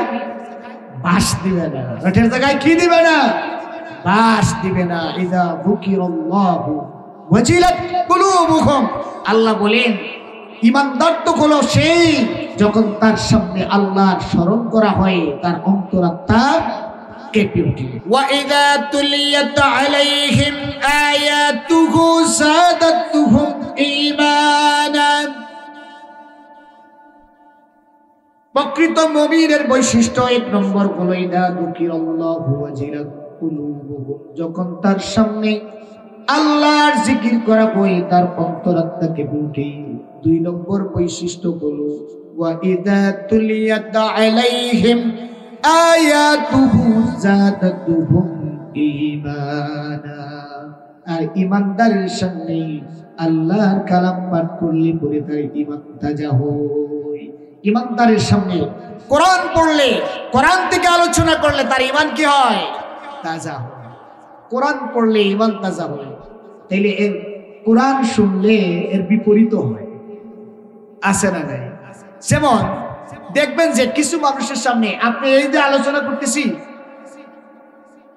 বাস দিবে না। রোটের জায়গায় কি দিবে না? বাস দিবে না। ইযা যুকিরাল্লাহু ওয়াজিলাত কুলুবুহুম, আল্লাহ বলেন ঈমানদার তো হলো সেই যখন তার সামনে আল্লাহর স্মরণ করা হয়, তার অন্তরাত্মা কেঁপে ওঠে। ওয়া ইযা তুলিয়াত আলাইহিম আয়াতুহু যাদাতুহুম ঈমানা, প্রকৃত মুমিনের বৈশিষ্ট্য 1 নম্বর হলো ইযা যুকিরাল্লাহু ওয়াজিলাত কুলুবুহুম, যখন তার সামনে আল্লাহর জিকির করা হয় তার অন্তরাত্মা কেঁপে ওঠে। 2 নম্বর বৈশিষ্ট্য হলো ওয়া ইযা তুলিয়াত আলাইহিম আয়াতুহু যাদাতুহুম ঈমানা, আর ঈমানদারের সামনে আল্লাহর কালাম পাঠ করলে পরে তার ঈমান তাজা হয়। ঈমানদারের সামনে কোরআন পড়লে, কোরআন থেকে আলোচনা করলে তার ঈমান কি হয়? তাজা হয়। কোরআন পড়লে ঈমান তাজা হয়। তাইলে এর কোরআন শুনলে এর বিপরীত হয়, আছে না নাই? যেমন দেখবেন যে কিছু মানুষের সামনে আপনি এই যে আলোচনা করতেছি,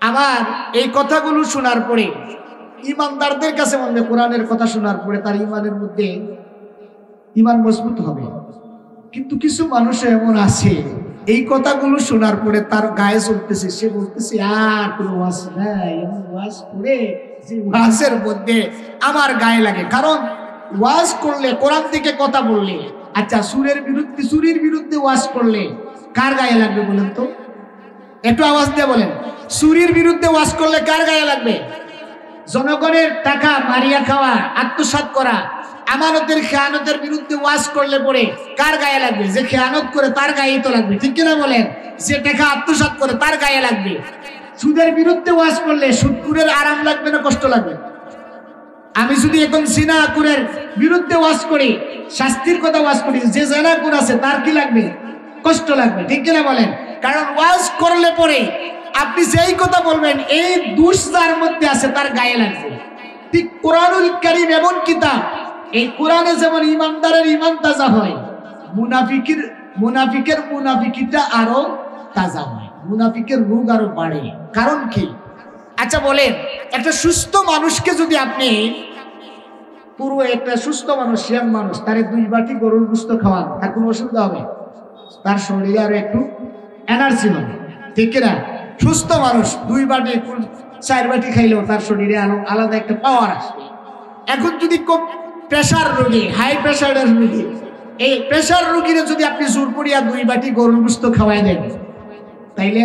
আবার এই কথাগুলো শোনার পরে ঈমানদারদের কাছে মনে কোরআনের কথা শোনার পরে তার ঈমানের মধ্যে ঈমান মজবুত হবে। কিন্তু কিছু মানুষ এমন আছে এই কথাগুলো শোনার পরে তার গায়ে চলতেছে, সে বলতেছে আর কোনো ওয়াজ নাই, এমন ওয়াজ করে যে ওয়াজের মধ্যে আমার গায়ে লাগে। কারণ ওয়াজ করলে, কোরআন থেকে কথা বললে, আচ্ছা চুরির বিরুদ্ধে ওয়াজ করলে কার গায়ে লাগবে বলেন তো? একটু আওয়াজ দিয়ে বলেন, চুরির বিরুদ্ধে ওয়াজ করলে কার গায়ে লাগবে? জনগণের টাকা মারিয়া খাওয়া, আত্মসাৎ করা, আমানতের খেয়ানতের বিরুদ্ধে ওয়াজ করলে পরে কার গায়ে লাগবে? যে খেয়ানত করে তার গায়েই তো লাগবে, ঠিক কিনা বলেন? যে টাকা আত্মসাৎ করে তার গায়ে লাগবে। সুদের বিরুদ্ধে ওয়াজ করলে সুদখোরের আরাম লাগবে না কষ্ট লাগবে? আমি যদি এখন জিনাকুরের বিরুদ্ধে ওয়াজ করি, শাস্তির কথা ওয়াজ করি, যে জিনাকুর আছে তার কি লাগবে? কষ্ট লাগবে, ঠিক কিনা বলেন? কারণ ওয়াজ করলে পরে আপনি যেই কথা বলবেন এই দোষ যার মধ্যে আছে তার গায়ে লাগবে। ঠিক কোরআনুল কারীম এমন কিতাব, এই কোরআনে যেমন ইমানদারের ইমান তাজা হয়, মুনাফিকের মুনাফিকিটা আরো তাজা হয়, মুনাফিকের রোগ আরো বাড়ে। কারণ কি? আচ্ছা বলেন, একটা সুস্থ মানুষকে যদি আপনি, পুরো একটা সুস্থ মানুষ, সিয়াম মানুষ, তারে 2 বাটি গরুর গোশত খাওয়ান, তার কোনো অসুবিধা হবে? তার শরীরে আরো একটু এনার্জি হবে, ঠিক না? সুস্থ মানুষ 2 বাটি 4 বাটি খাইলেও তার শরীরে আলাদা একটা পাওয়ার আসবে। এখন যদি প্রেশার রোগী, হাই প্রেশারের রোগী, এই প্রেশার রোগীরা যদি আপনি জোর করিয়া 2 বাটি গরুর গোশত খাওয়াই দেন, তাইলে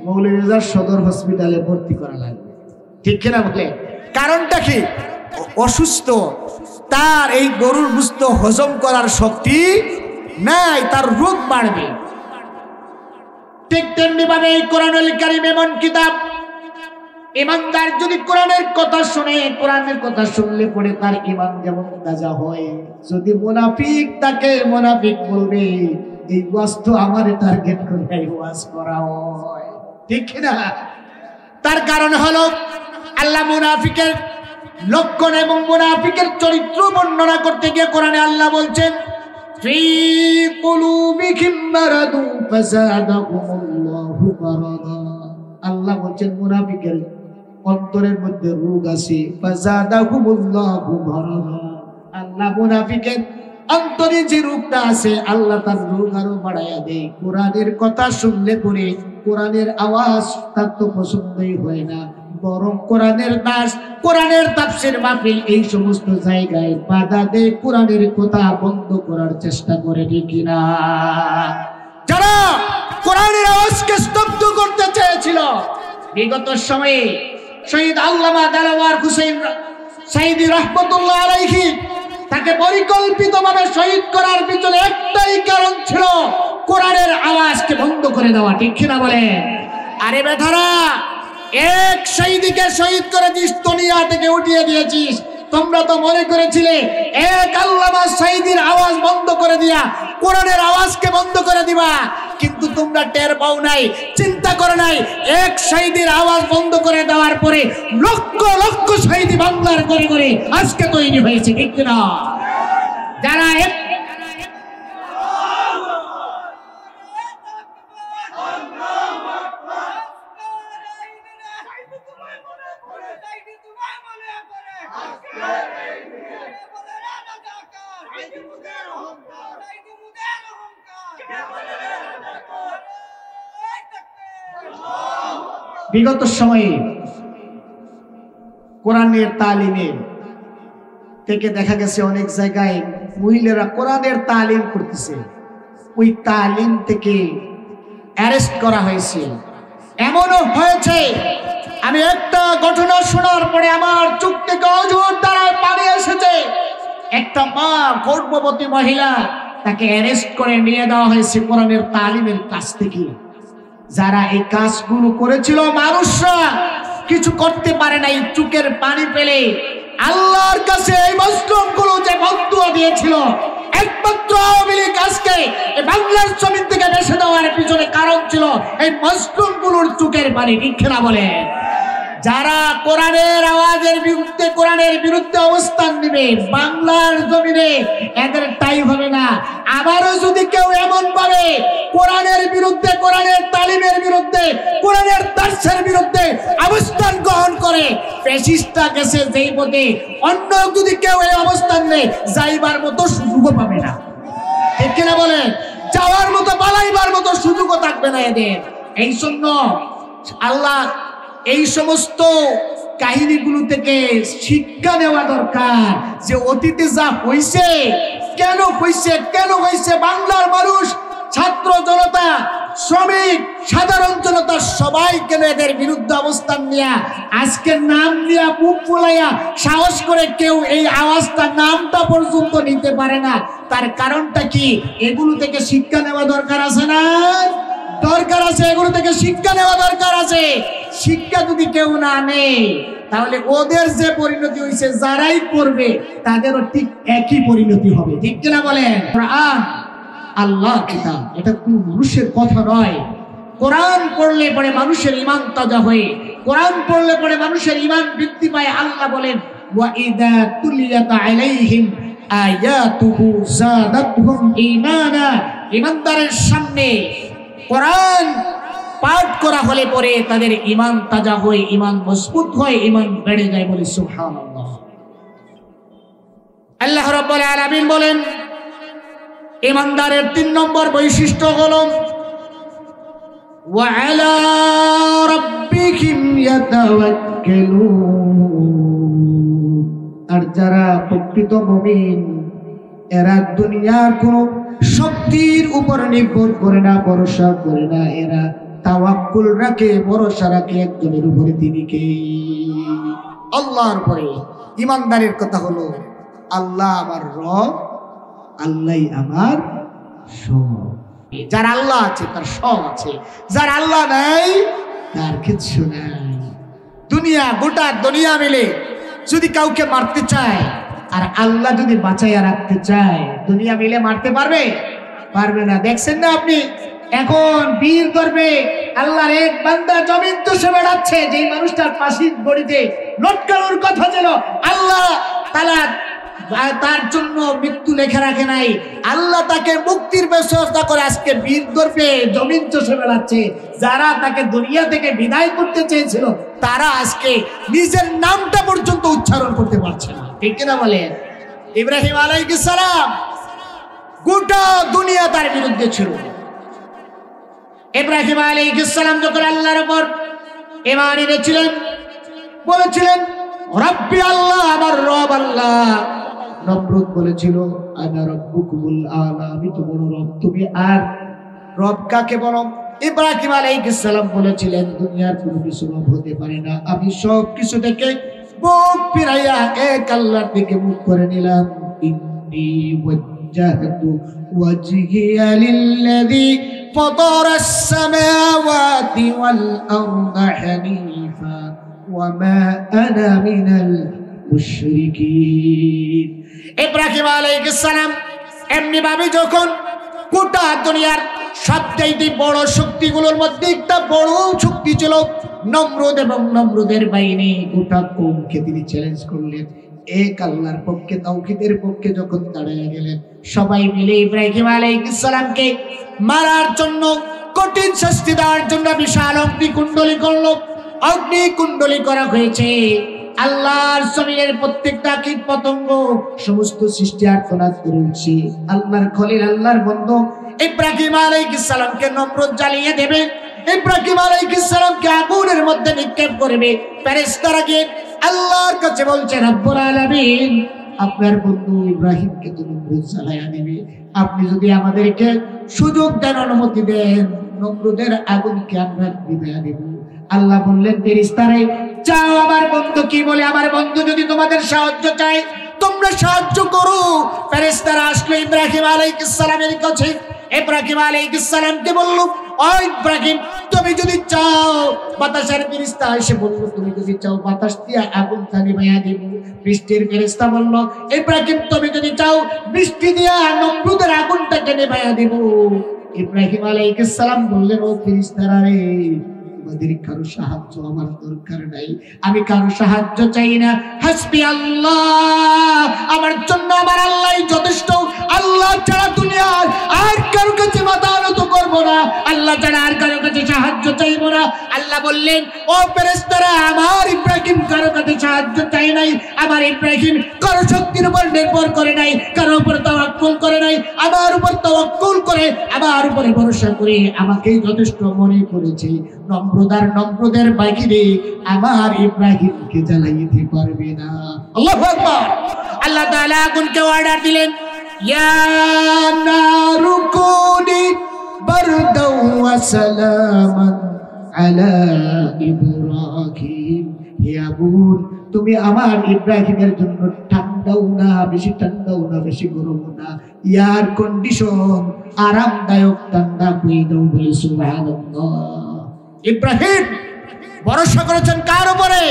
মৌলভীবাজার সদর হসপিটালে ভর্তি করা লাগবে, ঠিক কিনা বলে? কারণটা কি? অসুস্থ, তার এই গরুর গোশত হজম করার শক্তি নাই, তার রোগ বাড়বে। ঠিক তেমনি ভাবে এই কোরআনুল কারীম এমন কিতাব, ইমানদার যদি কোরআনের কথা শুনে, কোরআনের কথা শুনলে পরে তার ঈমান যেমন তাজা হয়। যদি মুনাফিক তাকে মুনাফিক বলবে, এই ওয়াজ তো আমারে টার্গেট করে ওয়াজ করা হয়, ঠিক না? তার কারণ হলো আল্লাহ মুনাফিকের লক্ষণ এবং মুনাফিকের চরিত্র বর্ণনা করতে গিয়ে কোরআনে আল্লাহ বলছেন, ফি কুলুবিহিম মারাদু ফাযাদাকুমুল্লাহু মারাদা। আল্লাহ বলছেন মুনাফিকের অন্তরের মধ্যে রোগ আছে, ফাযাদাকুমুল্লাহু মারাদা। আল্লাহ মুনাফিকের অন্তরে যে রোগটা আছে আল্লাহ তার রোগ আরো বাড়াইয়া দেয়। কোরআনের কথা শুনলে পরে কোরআনের আওয়াজ তার তো পছন্দই হয় না, বরং কোরআনের দাস, কোরআনের তাফসীর মাহফিল, এই সমস্ত জায়গায় বাধা দেয়, কোরআনের কথা বন্ধ করার চেষ্টা করে, ঠিক না? যারা কোরআনের আওয়াজকে স্তব্ধ করতে চেয়েছিল বিগত সময়ে, শহীদ আল্লামা দেলাওয়ার হোসেন সাঈদী রাহমাতুল্লাহ আলাইহি, তাকে পরিকল্পিতভাবে শহীদ করার পিছনে একটাই কারণ ছিল, কোরআনের আওয়াজকে বন্ধ করে দেওয়া, ঠিক কিনা বলে? আরে বেধারা, এক শহীদকে শহীদ করে দিস, দুনিয়া থেকে উঠিয়ে দিয়েছিস। তোমরা তো মনে করেছিলে এক আল্লামা সাঈদীর আওয়াজ বন্ধ করে দিয়া কোরআনের আওয়াজকে বন্ধ করে দিবা, কিন্তু তোমরা টের পাও নাই, চিন্তা করো নাই, এক শহীদের আওয়াজ বন্ধ করে দেওয়ার পরে লক্ষ লক্ষ শহীদ বাংলার করে করে আজকে তৈরি হয়েছে, ঠিক না? যারা বিগত সময়ে কোরআনের তালিমে থেকে দেখা গেছে অনেক জায়গায় মহিলারা কোরআনের তালিম করতেছে, ওই তালিম থেকে অ্যারেস্ট করা হয়েছে। এমনও হয়েছে, আমি একটা ঘটনা শোনার পরে আমার চোখ থেকে অঝোর দ্বারায় পানি এসেছে। একটা মা, গর্ভবতী মহিলা, তাকে অ্যারেস্ট করে নিয়ে দেওয়া হয়েছে কোরআনের তালিমের কাছ থেকে। যারা এই কাজগুলো করেছিল, মানুষরা কিছু করতে পারে নাই, চোখের পানি পেলে আল্লাহর কাছে এই মজলুমগুলো যে বদদুয়া দিয়েছিল, একমাত্র আওয়ামী লীগ আজকে বাংলার জমিন থেকে বেসে দেওয়ার পিছনে কারণ ছিল এই মজলুমগুলোর চোখের পানি, ঠিক না বলে? যারা কোরআনের আওয়াজের বিরুদ্ধে, কোরআনের বিরুদ্ধে অবস্থান নিবে বাংলার জমিনে, এদের টাই হবে না। আবারও যদি কেউ এমন ভাবে কোরআনের বিরুদ্ধে, কোরআনের তালিমের বিরুদ্ধে, কোরআনের দার্সের বিরুদ্ধে অবস্থান গ্রহণ করে, ফ্যাসিস্টরা গেছে যেই পথে, অন্য যদি কেউ এই অবস্থান নেয় যাইবার মতো সুযোগও পাবে না, ঠিক কিনা বলেন? যাওয়ার মতো পালাইবার মতো সুযোগও থাকবে না এদের। এই জন্য আল্লাহ এই সমস্ত কাহিনীগুলো থেকে শিক্ষা নেওয়া দরকার যে অতীতে যা হয়েছে কেন হয়েছে বাংলার মানুষ, ছাত্র জনতা, শ্রমিক, সাধারণ জনতা সবাই কেন এদের বিরুদ্ধে অবস্থান নিয়ে আজকের নাম দিয়া মুখ ফুলাইয়া সাহস করে কেউ এই আওয়াজটা নামটা পর্যন্ত নিতে পারে না? তার কারণটা কি? এগুলো থেকে শিক্ষা নেওয়া দরকার আছে না? দরকার আছে, এগুলো থেকে শিক্ষা নেওয়া দরকার আছে। শিক্ষা যদি কেউ না নেয় তাহলে ওদের যে পরিণতি হয়েছে যারাই করবে তাদেরও ঠিক একই পরিণতি হবে। ঠিক কিনা বলেন? কোরআন আল্লাহ কিতাব, এটা কোনো মানুষের কথা নয়। কোরআন পড়লে পরে মানুষের ঈমান তাজা হয়, কোরআন পড়লে পরে মানুষের ঈমান বৃদ্ধি পায়। আল্লাহ বলেন ওয়া ইযা তুলিয়াত আলাইহিম আয়াতুহু যাদাতহুম ঈমানা। ঈমানদারের সামনে কোরআন পাঠ করা হলে পরে তাদের ঈমান তাজা হয়, ঈমান মজবুত হয়, ঈমান বেড়ে যায়। বলে সুবহানাল্লাহ। আল্লাহ রাব্বুল আলামিন বলেন ঈমানদারের 3 নম্বর বৈশিষ্ট্য হলো ওয়া আলা রাব্বিহিম ইয়াতাওয়াক্কালুন। আর যারা প্রকৃত মুমিন এরা দুনিয়ার কোনো শক্তির উপর নির্ভর করে না, ভরসা করে না, এরা তাওয়াক্কুল রাখে, ভরসা রাখে একজনের উপরে, তিনি কে? আল্লাহর উপরে। ঈমানদারের কথা হলো আল্লাহ আমার রব, আল্লাহই আমার সব। যার আল্লাহ আছে তার সব আছে, যার আল্লাহ নাই তার কিছু নাই। দুনিয়া, গোটা দুনিয়া মিলে যদি কাউকে মারতে চায় আর আল্লাহ যদি বাঁচাইয়া রাখতে চায়, দুনিয়া মিলে মারতে পারবে? পারবে না। দেখছেন না আপনি এখন বীর করবে আল্লাহর এক বান্দা জমিন চষে বেড়াচ্ছে, যেই মানুষটার পাশির বড়িতে লটকানোর কথা ছিল, আল্লাহ তাআলা তার জন্য মৃত্যু লেখা রাখে নাই, আল্লাহ তাকে মুক্তির ব্যবস্থা করে আজকে বীর করবে জমিন চষে বেড়াচ্ছে। যারা তাকে দুনিয়া থেকে বিদায় করতে চেয়েছিল তারা আজকে নিজের নামটা পর্যন্ত উচ্চারণ করতে পারছে না। ঠিক কিনা বলেন? ইব্রাহিম আলাইহিস সালাম গোটা দুনিয়া তার বিরুদ্ধে ছিল। ইব্রাহিম আলাইহিস সালাম যখন আল্লাহর উপর ঈমান এনেছিলেন, বলেছিলেন রব্বি আল্লাহ, আমার রব আল্লাহ। নমরুদ বলেছিল আনা রব্বুকুমুল আলা, আমি তো বড় রব, তুমি আর রব কাকে বলো? ইব্রাহিম আলাইহিস সালাম বলেছিলেন দুনিয়ার কোনো কিছু রব হতে পারে না, আমি সব কিছু থেকে মুখ ফিরাইয়া এক আল্লাহর দিকে মুখ করে নিলাম। ইন্নী ওয়াজ্জাহতু ওয়াজহিয়া লিল্লাযী ফাতারাস সামাওয়াতি ওয়াল আরদা হানিফা ওয়া মা আনা মিনাল মুশরিকিন। ইব্রাহিম আলাইহিস সালাম এমনি ভাবে যখন গোটা দুনিয়ার সবচেয়ে বড় শক্তিগুলোর মধ্যে একটা বড় শক্তি ছিল নমরুদ, এবং নমরুদের বাহিনী গোটা কওমকে তিনি চ্যালেঞ্জ করলেন। এক আল্লাহর পক্ষে, তাওহীদের পক্ষে যখন দাঁড়িয়ে গেলেন, সবাই মিলে ইব্রাহিম আলাইহিস সালামকে মারার জন্য, কঠিন শাস্তি দেওয়ার জন্য বিশাল অগ্নিকুণ্ডলী করলো। অগ্নিকুণ্ডলী করা হয়েছে। আল্লাহর জমিনের প্রত্যেকটা কীট পতঙ্গ, সমস্ত সৃষ্টি আর্তনাদ করে উঠছে। আল্লাহর খলিল, আল্লাহর বন্ধু ইব্রাহিম আলাইহিস সালামকে নমরুদ জ্বালিয়ে দেবে, ইব্রাহিম আলাইহিস সালামকে আগুনের মধ্যে নিক্ষেপ করবে। ফেরেশতারা গিয়ে আল্লাহর কাছে বলছে রব্বুল আলামিন, আপনার বন্ধু ইব্রাহিমকে তো নমরুদ জ্বালায়া দিবে, আপনি যদি আমাদেরকে সুযোগ দেন, অনুমতি দেন, নমরুদের আগুনকে আমরা নিভিয়ে দেব। আল্লাহ বললেন ফেরেশতারে, চাও আমার বন্ধু কি বলে? আমার বন্ধু যদি তোমাদের সাহায্য চায় তোমরা সাহায্য করো। ফেরেশতারা আসলো ইব্রাহিম আলাইহিস সালামের কাছে। ইব্রাহিম আলাইহিস সালামকে বলল, ও ইব্রাহিম, তুমি যদি চাও, বাতাসের ফেরেশতা এসে বলল, তুমি যদি চাও বাতাস দিয়ে আগুনটা নিভাইয়া দেব। বৃষ্টির ফেরেশতা বলল, ইব্রাহিম, তুমি যদি চাও বৃষ্টি দিয়ে নমরুদের আগুনটাকে নিভাইয়া দেব। ইব্রাহিম আলাইহিস সালাম বললেন, ও ফেরেশতারা রে, তোমাদের কারো সাহায্য আমার দরকার নাই, আমি কারো সাহায্য চাই না। হাসবি আল্লাহ, আমার জন্য আমার আল্লাহই যথেষ্ট। আল্লাহ ছাড়া দুনিয়ার আর কারো কাছে মাথা নত করবো না, আল্লাহ ছাড়া আর কারো কাছে সাহায্য চাইব না। আল্লাহ বললেন, ও ফেরেশতারা, আমার ইব্রাহিম কারো কাছে সাহায্য চাই নাই, আমার ইব্রাহিম কারো শক্তির উপর নির্ভর করে নাই, কারো উপর তাওয়াক্কুল করে নাই, আমার উপর তাওয়াক্কুল করে আমার উপরে ভরসা করে আমাকেই যথেষ্ট মনে করেছে। নম্রদের বাহিরে আমার ইব্রাহিমকে জ্বালাইতে পারবে না। আল্লাহু আকবার। আল্লাহ তাআলা আগুনকে অর্ডার দিলেন, ইয়া নারু কুনি বারদাও ওয়া সালামান আলা ইব্রাহিম। হে আগুন, তুমি আমার ইব্রাহিমের জন্য ঠান্ডাও না, বেশি ঠান্ডাও না, বেশি গরম না, এয়ার কন্ডিশন আরামদায়ক ঠান্ডা হয়ে দাও বলে সুবহানাল্লাহ। ইব্রাহিম ভরসা করেছেন কার উপরে?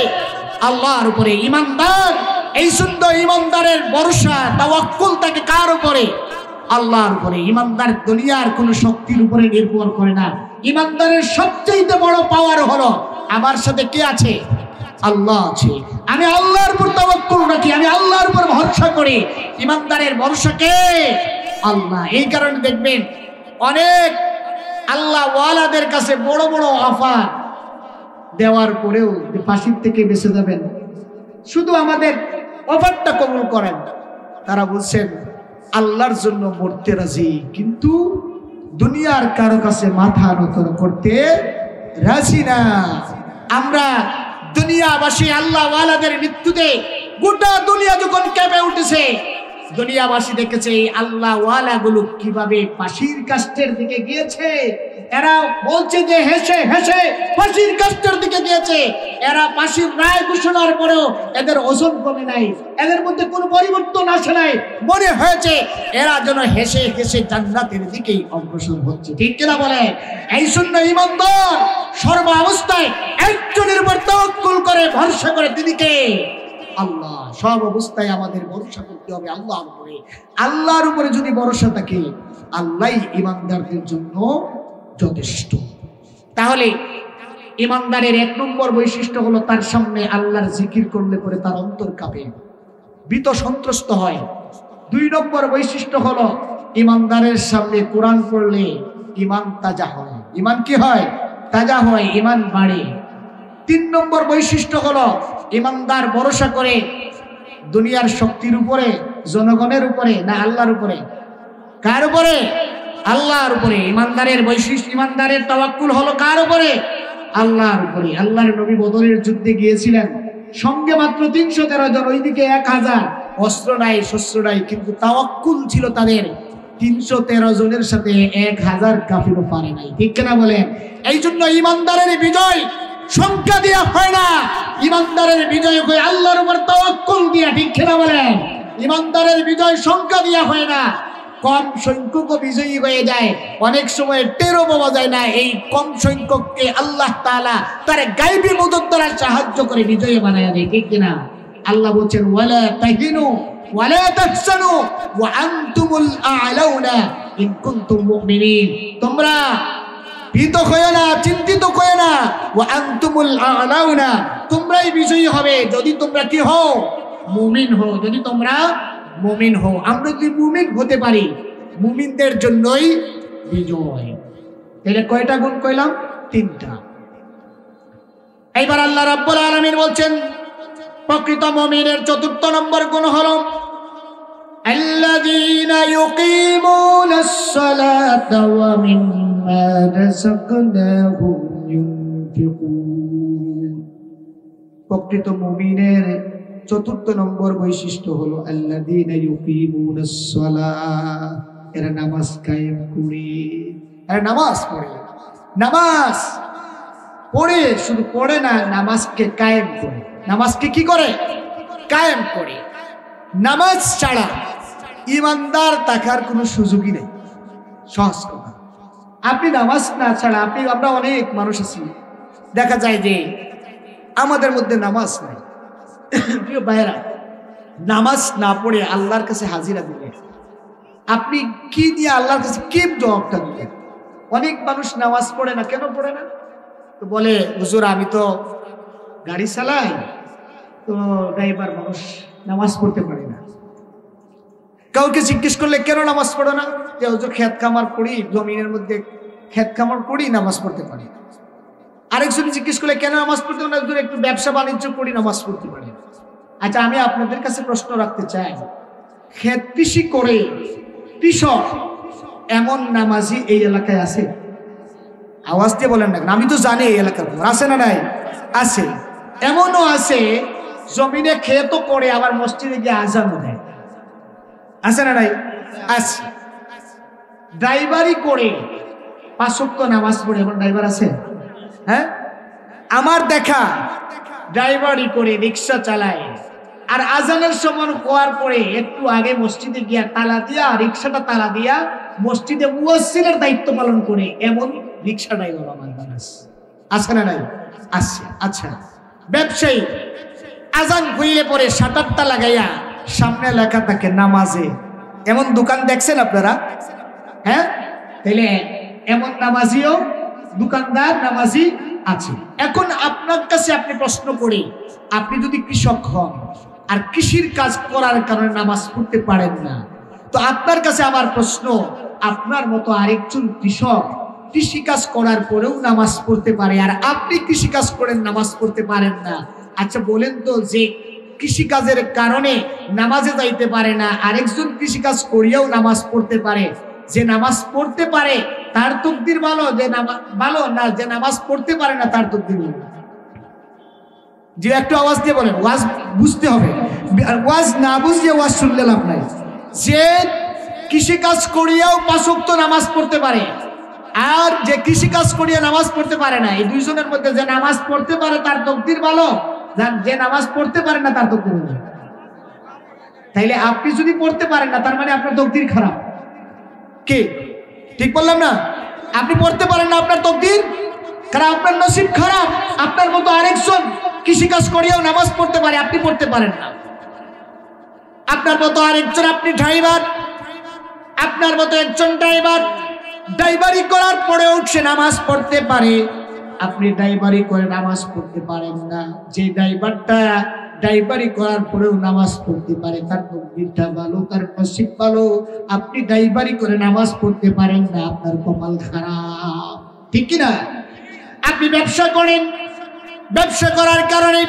আল্লাহর উপরে। ঈমানদার, এই সুন্দর ঈমানদারের ভরসা তাওয়াক্কুল থাকে কার উপরে? আল্লাহর উপরে। ঈমানদার দুনিয়ার কোন শক্তির উপরে নির্ভর করে না। ঈমানদারের সবচেয়ে বড় পাওয়ার হলো আমার সাথে কে আছে? আল্লাহ আছে। আমি আল্লাহর উপর তাওয়াক্কুল রাখি, আমি আল্লাহর উপর ভরসা করি। ঈমানদারের ভরসা কে? আল্লাহ। এই কারণে দেখবেন অনেক আল্লাহ ওয়ালাদের কাছে বড় বড় অফার দেওয়ার পরেও ফাঁসির থেকে বেঁচে যাবেন, শুধু আমাদের অফারটা কবুল করেন। তারা বলছেন আল্লাহর জন্য মরতে রাজি, কিন্তু দুনিয়ার কারো কাছে মাথা নত করতে রাজি না। আমরা দুনিয়াবাসী আল্লাহ ওয়ালাদের মৃত্যুতে গোটা দুনিয়া যখন কেঁপে উঠেছে, দুনিয়াবাসী দেখেছে এই আল্লাহ ওয়ালাগুলো কিভাবে ফাঁসির কাষ্ঠের দিকে গিয়েছে। এরা বলছে যে হেসে হেসে ফাঁসির কাষ্ঠের দিকে গিয়েছে। এরা ফাঁসির রায় ঘোষণার পরেও এদের ওজন কমে নাই, এদের মধ্যে কোনো পরিবর্তন আসে নাই। মনে হয়েছে এরা যেন হেসে হেসে জান্নাতের দিকেই অগ্রসর হচ্ছে। ঠিক কিনা বলে? এই শূন্য ঈমানদার সর্ব অবস্থায় একজনের উপর তাওয়াক্কুল করে, ভরসা করে, তিনি কে? আল্লাহ। সব অবস্থায় আমাদের ভরসা করতে হবে আল্লাহর উপরে। আল্লাহর উপরে যদি ভরসা থাকে, আল্লাহই ঈমানদারদের জন্য যথেষ্ট। তাহলে ঈমানদারের এক নম্বর বৈশিষ্ট্য হলো তার সামনে আল্লাহর জিকির করলে পরে তার অন্তর কাঁপে, ভীত সন্ত্রস্ত হয়। 2 নম্বর বৈশিষ্ট্য হলো ঈমানদারের সামনে কোরআন পড়লে ঈমান তাজা হয়। ঈমান কি হয়? তাজা হয়, ঈমান বাড়ে। 3 নম্বর বৈশিষ্ট্য হলো ঈমানদার ভরসা করে দুনিয়ার শক্তির উপরে, জনগণের উপরে না আল্লাহর উপরে? কার উপরে? আল্লাহর উপরে। ঈমানদারের বৈশিষ্ট্য, ঈমানদারের তাওয়াক্কুল হলো কার উপরে? আল্লাহর উপরে। আল্লাহর নবী বদরের যুদ্ধে গিয়েছিলেন, সঙ্গে মাত্র 313 জন, ওইদিকে 1000, অস্ত্র নাই, শস্ত্র নাই, কিন্তু তাওয়াক্কুল ছিল তাদের। 313 জনের সাথে 1000 কাফিরও পারে নাই। ঠিক কিনা বলেন? এই জন্য ঈমানদারের বিজয় সংখ্যা দিয়া হয় না, ঈমানদারের বিজয় হয় আল্লাহর উপর তাওয়াক্কুল দিয়া। ঠিক কিনা বলেন? ঈমানদারের বিজয় সংখ্যা দিয়া হয় না, কম সংখ্যক বিজয়ী হয়ে যায়। অনেক সময় টেরও পাওয়া যায় না এই কম সংখ্যককে আল্লাহ তাআলা তার গায়বী মদত দ্বারা সাহায্য করে বিজয়ী বানায় দেয়। ঠিক কিনা? আল্লাহ বলছেন, ওয়ালা তাহিনু ওয়ালা তাহসানু ওয়া আনতুমুল আ'লাউনা ইন কুনতুম মুমিনিন। তোমরা ভীত হয়ো না, চিন্তিত হয়ো না, ওয়া আনতুমুল আ'লাউনা, তোমরাই বিজয়ী হবে যদি তোমরা কি হও? মুমিন হও। যদি তোমরা মুমিন হও। আমরা যদি মুমিন হতে পারি, মুমিনদের জন্যই বিজয়। তাহলে কয়টা গুণ কইলাম? 3টা। এইবার আল্লাহ রাব্বুল আলামিন বলছেন প্রকৃত মুমিনের 4র্থ নম্বর গুণ হলো আল্লাযীনা ইউকিমুনাস সালাতা ওয়া মিম্মা রাযাকনাহুম ইউনফিকুন। প্রকৃত মুমিনের 4র্থ নম্বর বৈশিষ্ট্য হলো আল্লাযীনা ইউকিমুনাস সালাহ, এরা নামাজ কায়েম করে, এরা নামাজ পড়ে। নামাজ পড়ে, শুধু পড়ে না, নামাজকে কায়েম করে। নামাজকে কি করে? কায়েম করে। নামাজ ছাড়া ঈমানদার থাকার কোনো সুযোগই নেই। সহজ কথা। আপনি নামাজ না ছাড়া, আমরা অনেক মানুষ আছি, দেখা যায় যে আমাদের মধ্যে নামাজ নাই। প্রিয় ভাইরা, নামাজ না পড়ে আল্লাহর কাছে হাজিরা দিলে আপনি কি দিয়ে আল্লাহর কাছে কি জবাবটা দিলেন? অনেক মানুষ নামাজ পড়ে না। কেন পড়ে না? তো বলে, হুজুর আমি তো গাড়ি চালাই, তো ড্রাইভার মানুষ, নামাজ পড়তে পারে না। কাউকে জিজ্ঞেস করলে কেন নামাজ পড়ো না? যে হুজুর খেত কামার করি, জমিনের মধ্যে খেত খামার করি নামাজ পড়তে পারি। আরেকজন জিজ্ঞেস করলে কেন নামাজ পড়তে পারি? একজন একটু ব্যবসা বাণিজ্য করি নামাজ পড়তে পারি। আচ্ছা, আমি আপনাদের কাছে প্রশ্ন রাখতে চাই, খেত কৃষি করে কৃষক এমন নামাজি এই এলাকায় আছে? আওয়াজ দিয়ে বলেন না, আমি তো জানি এই এলাকার আছে না নাই? আছে। এমনও আছে জমিনে খেত করে আবার মসজিদে গিয়ে আজানও দেয়, আছে না নাই? আছে। ড্রাইভারি করে 5 ওয়াক্ত নামাজ পড়ে এমন ড্রাইভার আছে? হ্যাঁ, আমার দেখা ড্রাইভারি করে রিক্সা চালায় আর আজানের সময় হওয়ার পরে একটু আগে মসজিদে গিয়া তালা দিয়া, রিক্সাটা তালা দিয়া মসজিদে মুয়াজ্জিনের দায়িত্ব পালন করে এমন রিক্সা ড্রাইভার আমার আছে না নাই? আছে। আচ্ছা, ব্যবসায়ী আজান হইলে পরে শাটারটা লাগাইয়া সামনে লেখা থাকে নামাজে, এমন দোকান দেখছেন আপনারা? হ্যাঁ, তাইলে এমন নামাজিও দোকানদার নামাজি আছে। এখন আপনার কাছে আপনি প্রশ্ন করি, আপনি যদি কৃষক হন আর কৃষির কাজ করার কারণে নামাজ পড়তে পারেন না, তো আপনার কাছে আমার প্রশ্ন, আপনার মতো আরেকজন কৃষক কৃষি কাজ করার পরেও নামাজ পড়তে পারে আর আপনি কৃষি কাজ করেন নামাজ পড়তে পারেন না। আচ্ছা বলেন তো, যে কৃষি কাজের কারণে নামাজে যাইতে পারে না আরেকজন কৃষি কাজ করিয়াও নামাজ পড়তে পারে, যে নামাজ পড়তে পারে তার তাকদীর ভালো, যে নামাজ ভালো না, যে নামাজ পড়তে পারে না তার তাকদীর ভালো? যে একটু আওয়াজ দিয়ে বলেন, ওয়াজ বুঝতে হবে, ওয়াজ না বুঝলে ওয়াজ শুনলে লাভ নাই। যে কৃষি কাজ করিয়াও 5 ওয়াক্ত নামাজ পড়তে পারে আর যে কৃষি কাজ করিয়া নামাজ পড়তে পারে না, এই দুইজনের মধ্যে যে নামাজ পড়তে পারে তার তাকদীর ভালো, যে নামাজ পড়তে পারে না তার তাকদীর ভালো। তাইলে আপনি যদি পড়তে পারেন না, তার মানে আপনার তাকদীর খারাপ। কে ঠিক বললাম না? আপনি পড়তে পারেন না, আপনার তাকদীর খারাপ, আপনার নসিব খারাপ। আপনার মতো আরেকজন কৃষি কাজ করিয়াও নামাজ পড়তে পারে, আপনি পড়তে পারেন না। আপনার মতো আরেকজন, আপনি ড্রাইভার, আপনার মতো একজন ড্রাইভার ড্রাইভারি করার পরেও সে নামাজ পড়তে পারে, আপনি ড্রাইভারি করে নামাজ পড়তে পারেন না। যে ড্রাইভারটা ড্রাইভারি করার পরেও নামাজ পড়তে পারে তার তাকদীরটা ভালো, তার নসিব ভালো। আপনি ড্রাইভারি করে নামাজ পড়তে পারেন না, আপনার কপাল খারাপ। ঠিক কি না? আপনি ব্যবসা করেন, ব্যবসা করার কারণে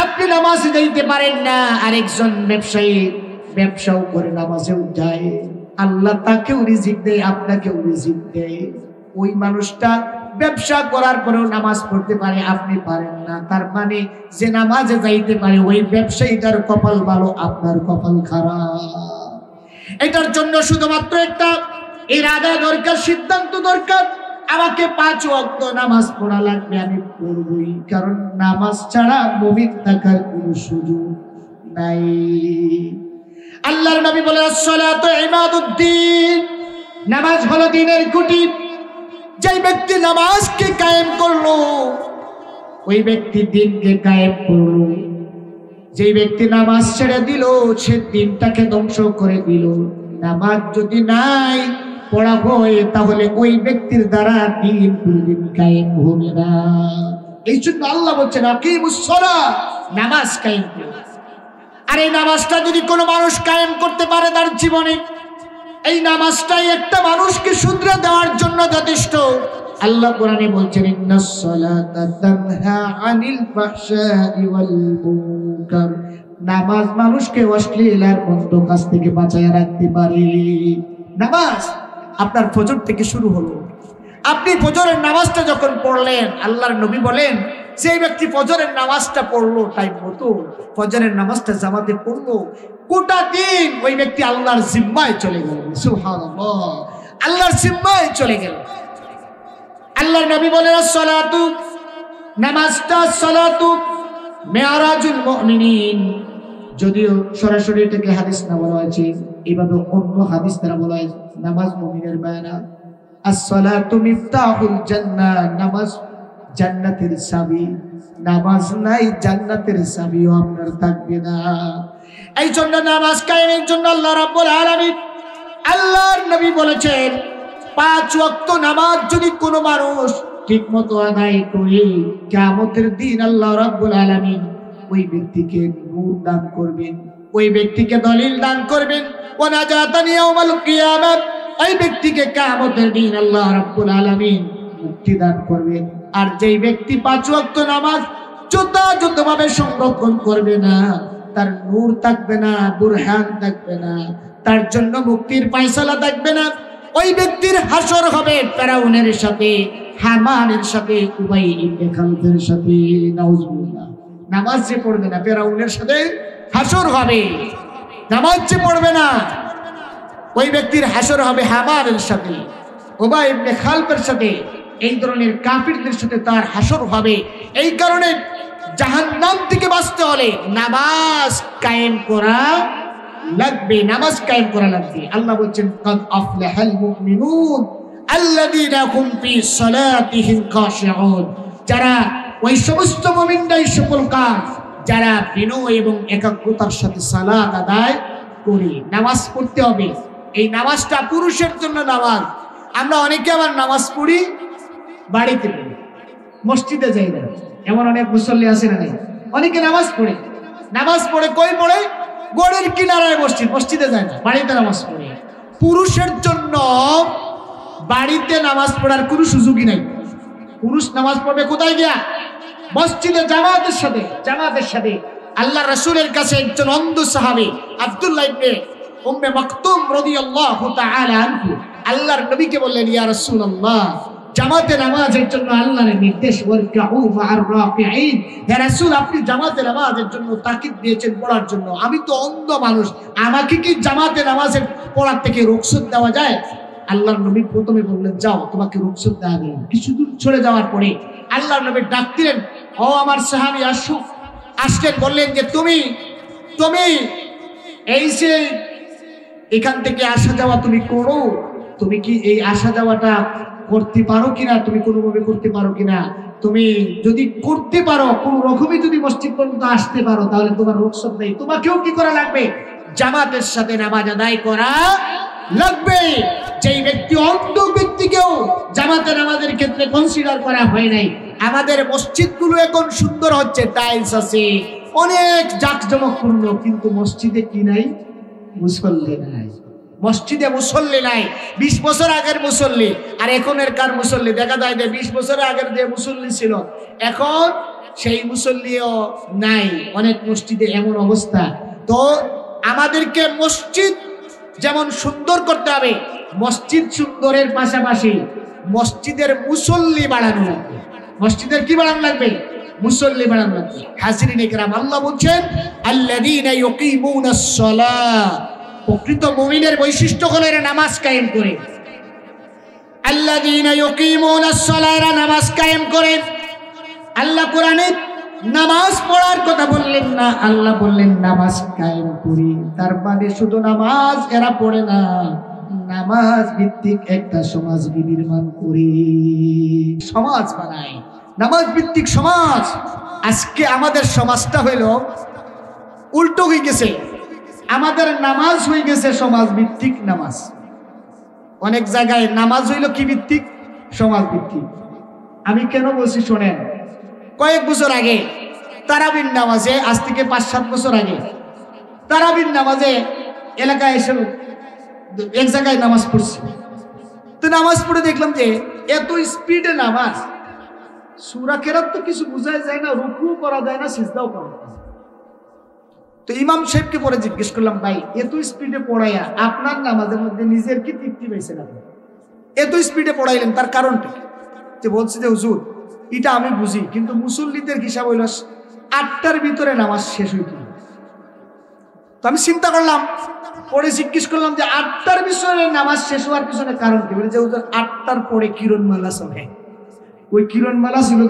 আপনি নামাজে যাইতে পারেন না, আরেকজন ব্যবসায়ী ব্যবসাও করে নামাজেও যায়, আল্লাহ তাকেও রিজিক দেয়, আপনাকেও রিজিক দেয়। ওই মানুষটা ব্যবসা করার পরেও নামাজ পড়তে পারে, আপনি পারেন না, তার মানে যে নামাজে যাইতে পারে ওই ব্যবসায়ীটার কপাল ভালো, আপনার কপাল খারাপ। এটার জন্য শুধুমাত্র একটা ইরাদা দরকার, সিদ্ধান্ত দরকার। আমাকে 5 ওয়াক্ত নামাজ পড়া লাগবে, আমি পড়বই, কারণ নামাজ ছাড়া মুমিন থাকার কোনো সুযোগ নাই। আল্লাহর নবী বলেন, আসসালাতু ইমাদুদ্দিন, নামাজ হলো দ্বীনের খুঁটি। যেই ব্যক্তি নামাজকে কায়েম করলো ওই ব্যক্তি দ্বীনকে কায়েম করলো। যেই ব্যক্তি নামাজ ছেড়ে দিল সে দ্বীনটাকে ধ্বংস করে দিল। নামাজ যদি নাই পড়া হয় তাহলে ওই ব্যক্তির দ্বারা দ্বীন কোনদিন কায়েম হবে না। এই জন্য আল্লাহ বলছেন, আকিমুস সালাহ, নামাজ কায়েম করো। আর এই নামাজটা যদি কোনো মানুষ কায়েম করতে পারে তার জীবনে, এই নামাজটাই একটা মানুষকে শুধরে দেওয়ার জন্য যথেষ্ট। আল্লাহ কোরআনে বলছেন, ইন্নাস সালাতা তানহা আনিল ফাহশাই ওয়াল মুনকার, নামাজ মানুষকে অশ্লীল আর মন্দ কাজ থেকে বাঁচায় রাখতে পারে। নামাজ আপনার ফজর থেকে শুরু হলো, আপনি ফজরের নামাজটা যখন পড়লেন, আল্লাহর নবী বলেন সেই ব্যক্তি ফজরের নামাজটা পড়লো টাইম মতো, ফজরের নামাজটা জামাতে পড়লো, গোটা দিন ওই ব্যক্তি আল্লাহর জিম্মায় চলে গেল। সুবহানাল্লাহ, আল্লাহর জিম্মায় চলে গেল। আল্লাহর নবী বলেন, সালাতু, নামাজটা, সালাতু মেরাজুল মুমিনিন। যদিও সরাসরি এটাকে হাদিস না বলা হয়েছে, এইভাবে অন্য হাদিস দ্বারা বলা হয়েছে নামাজ মুমিনের বায়ানা। as-salatu miftahul জান্নাহ, নামাজ জান্নাতের চাবি। নামাজ নাই জান্নাতের চাবিও আপনার থাকবে না। এই জন্য নামাজ কায়েমের জন্য আল্লাহ রাব্বুল আলামিন, আল্লাহর নবী বলেছেন, 5 ওয়াক্ত নামাজ যদি কোনো মানুষ ঠিকমতো আদায় করে কিয়ামতের দিন আল্লাহ রাব্বুল আলামিন ওই ব্যক্তিকে নূর দান করবেন, ওই ব্যক্তিকে দলিল দান করবেন। ওয়া নাজাতান ইয়াউমাল কিয়ামাত, ওই ব্যক্তিকে কিয়ামতের দিন আল্লাহ রাব্বুল আলামিন মুক্তি দান করবে। আর যেই ব্যক্তি 5 ওয়াক্ত নামাজ যথাযথভাবে সংরক্ষণ করবে না, তার নূর থাকবে না, বুরহান থাকবে না, তার জন্য মুক্তির ফয়সালা থাকবে না। ওই ব্যক্তির হাসর হবে ফেরাউনের সাথে, হামানের সাথে, উবাই ইবনে খালদের সাথে। নাউজুবিল্লাহ। নামাজ যে পড়বে না ফেরাউনের সাথে হাসর হবে। নামাজ যে পড়বে না ওই ব্যক্তির হাসর হবে হামানের সাথে, উবাই ইবনে খালদের সাথে। এই ধরনের কাফিরদের সাথে তার হাসর হবে। এই কারণে জাহান্নাম থেকে বাঁচতে হলে নামাজ কায়েম করা লাগবে, নামাজ কায়েম করা লাগবে। আল্লাহ বলছেন কাদ আফলাহাল মুমিনুন আল্লাযীনা হুম ফি সালাতিহিম খাশিউন। যারা ওই সমস্ত মুমিনরাই সফল কাজ যারা বিনয় এবং একাগ্রতার সাথে সালাত আদায় করে। নামাজ পড়তে হবে। এই নামাজটা পুরুষের জন্য নামাজ। আমরা অনেকে আবার নামাজ পড়ি বাড়িতে পড়ি, মসজিদে যাই না। এমন অনেক মুসল্লি আছে না? অনেকে নামাজ পড়ে, নামাজ পড়ে কই পড়ে? গড়ের কিনারায় মসজিদ, মসজিদে যায় না, বাড়িতে নামাজ পড়ে। পুরুষের জন্য বাড়িতে নামাজ পড়ার কোনো সুযোগই নাই। পুরুষ নামাজ পড়বে কোথায় গিয়া? মসজিদে জামাতের সাথে, জামাতের সাথে। আল্লাহ রাসূলের কাছে একজন অন্ধ সাহাবী আব্দুল্লাহ ইবনে উম্মে মাকতুম রাদিয়াল্লাহু তাআলা আনহু আল্লাহর নবীকে বললেন, ইয়া রাসূলুল্লাহ, জামাতে নামাজের জন্য আল্লাহর নির্দেশ, ওয়ারকাউ মা'আর রাকিঈন। হে রাসূল, আপনি জামাতে নামাজের জন্য তাকিদ দিয়েছেন পড়ার জন্য। আমি তো অন্ধ মানুষ, আমাকে কি জামাতে নামাজের পড়ার থেকে রুখসত দেওয়া যায়? আল্লাহর নবী প্রথমে বললেন, যাও, তোমাকে রুখসত দেওয়া হবে। কিছু দূর চলে যাওয়ার পরে আল্লাহর নবী ডাক দিলেন, ও আমার সাহাবী আসো। আসলেন, বললেন যে তুমি এই যে এখান থেকে আসা যাওয়া তুমি করো, তুমি কি এই আসা যাওয়াটা করতে পারো কিনা? তুমি কোনোভাবে করতে পারো কিনা? তুমি যদি করতে পারো, কোনো রকমই যদি মসজিদ পর্যন্ত আসতে পারো, তাহলে তোমার রুখসত নেই। তোমাকেও কি করা লাগবে? জামাতের সাথে নামাজ আদায় করা লাগবে। যেই ব্যক্তি অন্ধ ব্যক্তিকেও জামাতে নামাজের ক্ষেত্রে কনসিডার করা হয় নাই। আমাদের মসজিদগুলো এখন সুন্দর হচ্ছে, টাইলস আছে, অনেক জাঁকজমকপূর্ণ, কিন্তু মসজিদে কি নাই? মুসল্লি নাই। মসজিদে মুসল্লি নাই। 20 বছর আগের মুসল্লি আর এখনের কার মুসল্লি দেখা যায় যে 20 বছর আগের যে মুসল্লি ছিল এখন সেই মুসল্লিও নাই। অনেক মসজিদে এমন অবস্থা। তো আমাদেরকে মসজিদ যেমন সুন্দর করতে হবে, মসজিদ সুন্দরের পাশাপাশি মসজিদের মুসল্লি বাড়ানো লাগবে। মসজিদের কি বাড়ানো লাগবে? মুসল্লি বাড়ানো লাগবে। হাজিরিন ইকরাম, আল্লাহ বলছেন আল্লাযীনা ইউকিমুনাস সালাহ। প্রকৃত মুমিনের বৈশিষ্ট্য হলো এরা নামাজ কায়েম করে। আল্লাযীনা ইউকিমুনাস সালাহ, এরা নামাজ কায়েম করে। আল্লাহ কোরআনে নামাজ পড়ার কথা বললেন না, আল্লাহ বললেন নামাজ কায়েম করি। তার মানে শুধু নামাজ এরা পড়ে না, নামাজ ভিত্তিক একটা সমাজ বিনির্মাণ করি, সমাজ বানায়, নামাজ ভিত্তিক সমাজ। আজকে আমাদের সমাজটা হইল উল্টো হয়ে গেছে। আমাদের নামাজ হয়ে গেছে সমাজ ভিত্তিক নামাজ। অনেক জায়গায় নামাজ হইল কি ভিত্তিক? সমাজ ভিত্তিক। আমি কেন বলছি শোনেন, কয়েক বছর আগে তারাবির নামাজে, আজ থেকে 5-7 বছর আগে তারাবির নামাজে এলাকায় এসে এক জায়গায় নামাজ পড়ছি। তো নামাজ পড়ে দেখলাম যে এত স্পিডে নামাজ, সূরা কেরাত তো কিছু বোঝাই যায় না, রুকু করা যায় না, সিজদাও করা যায় না। তো ইমাম সাহেবকে পরে জিজ্ঞেস করলাম, ভাই এত স্পিডে পড়াইয়া আপনার নামাজের মধ্যে নিজের কি তৃপ্তি পাইছেন? আপনি এত স্পিডে পড়াইলেন, তার কারণটা যে বলছি যে হুজুর এটা আমি বুঝি, কিন্তু মুসল্লিদের হিসাব হইল 8টার ভিতরে নামাজ শেষ হইত। তো আমি চিন্তা করলাম, পরে জিজ্ঞেস করলাম যে 8টার ভিতরে নামাজ শেষ হওয়ার পিছনে কারণ কি? বলে যে হুজুর 8টার পরে কিরণমালা চলে। ওই কিরণমালা ছিল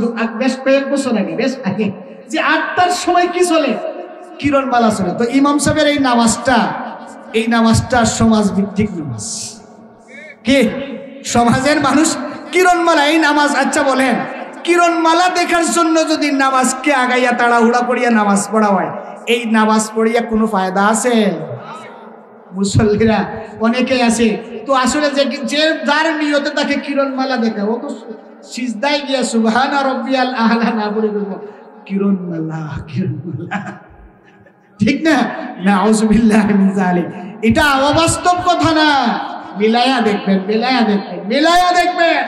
বেশ কয়েক বছর আগে, বেশ আগে, যে 8টার সময় কি চলে? কিরণমালা চলে। তো ইমাম সাহেবের এই নামাজটা সমাজ ভিত্তিক নামাজ। কি সমাজের মানুষ কিরণমালা, এই নামাজ। আচ্ছা বলেন, কিরণমালা দেখার জন্য যদি নামাজকে আগাইয়া তাড়াহুড়া করিয়া নামাজ পড়া হয়, এই নামাজ পড়িয়া কোনো ফায়দা আছে? মুসল্লিরা অনেকেই আছে তো আসলে যে যার নিয়তে তাকে কিরণমালা দেখে, ও তো সিজদায় গিয়া সুবহানা রাব্বিয়াল আ'লা না বলে বলবো কিরণমালা, কিরণমালা। ঠিক না? নাউযুবিল্লাহি মিন যালিক। এটা অবাস্তব কথা না, মিলায়া দেখবেন, মিলায়া দেখবেন, মিলায়া দেখবেন।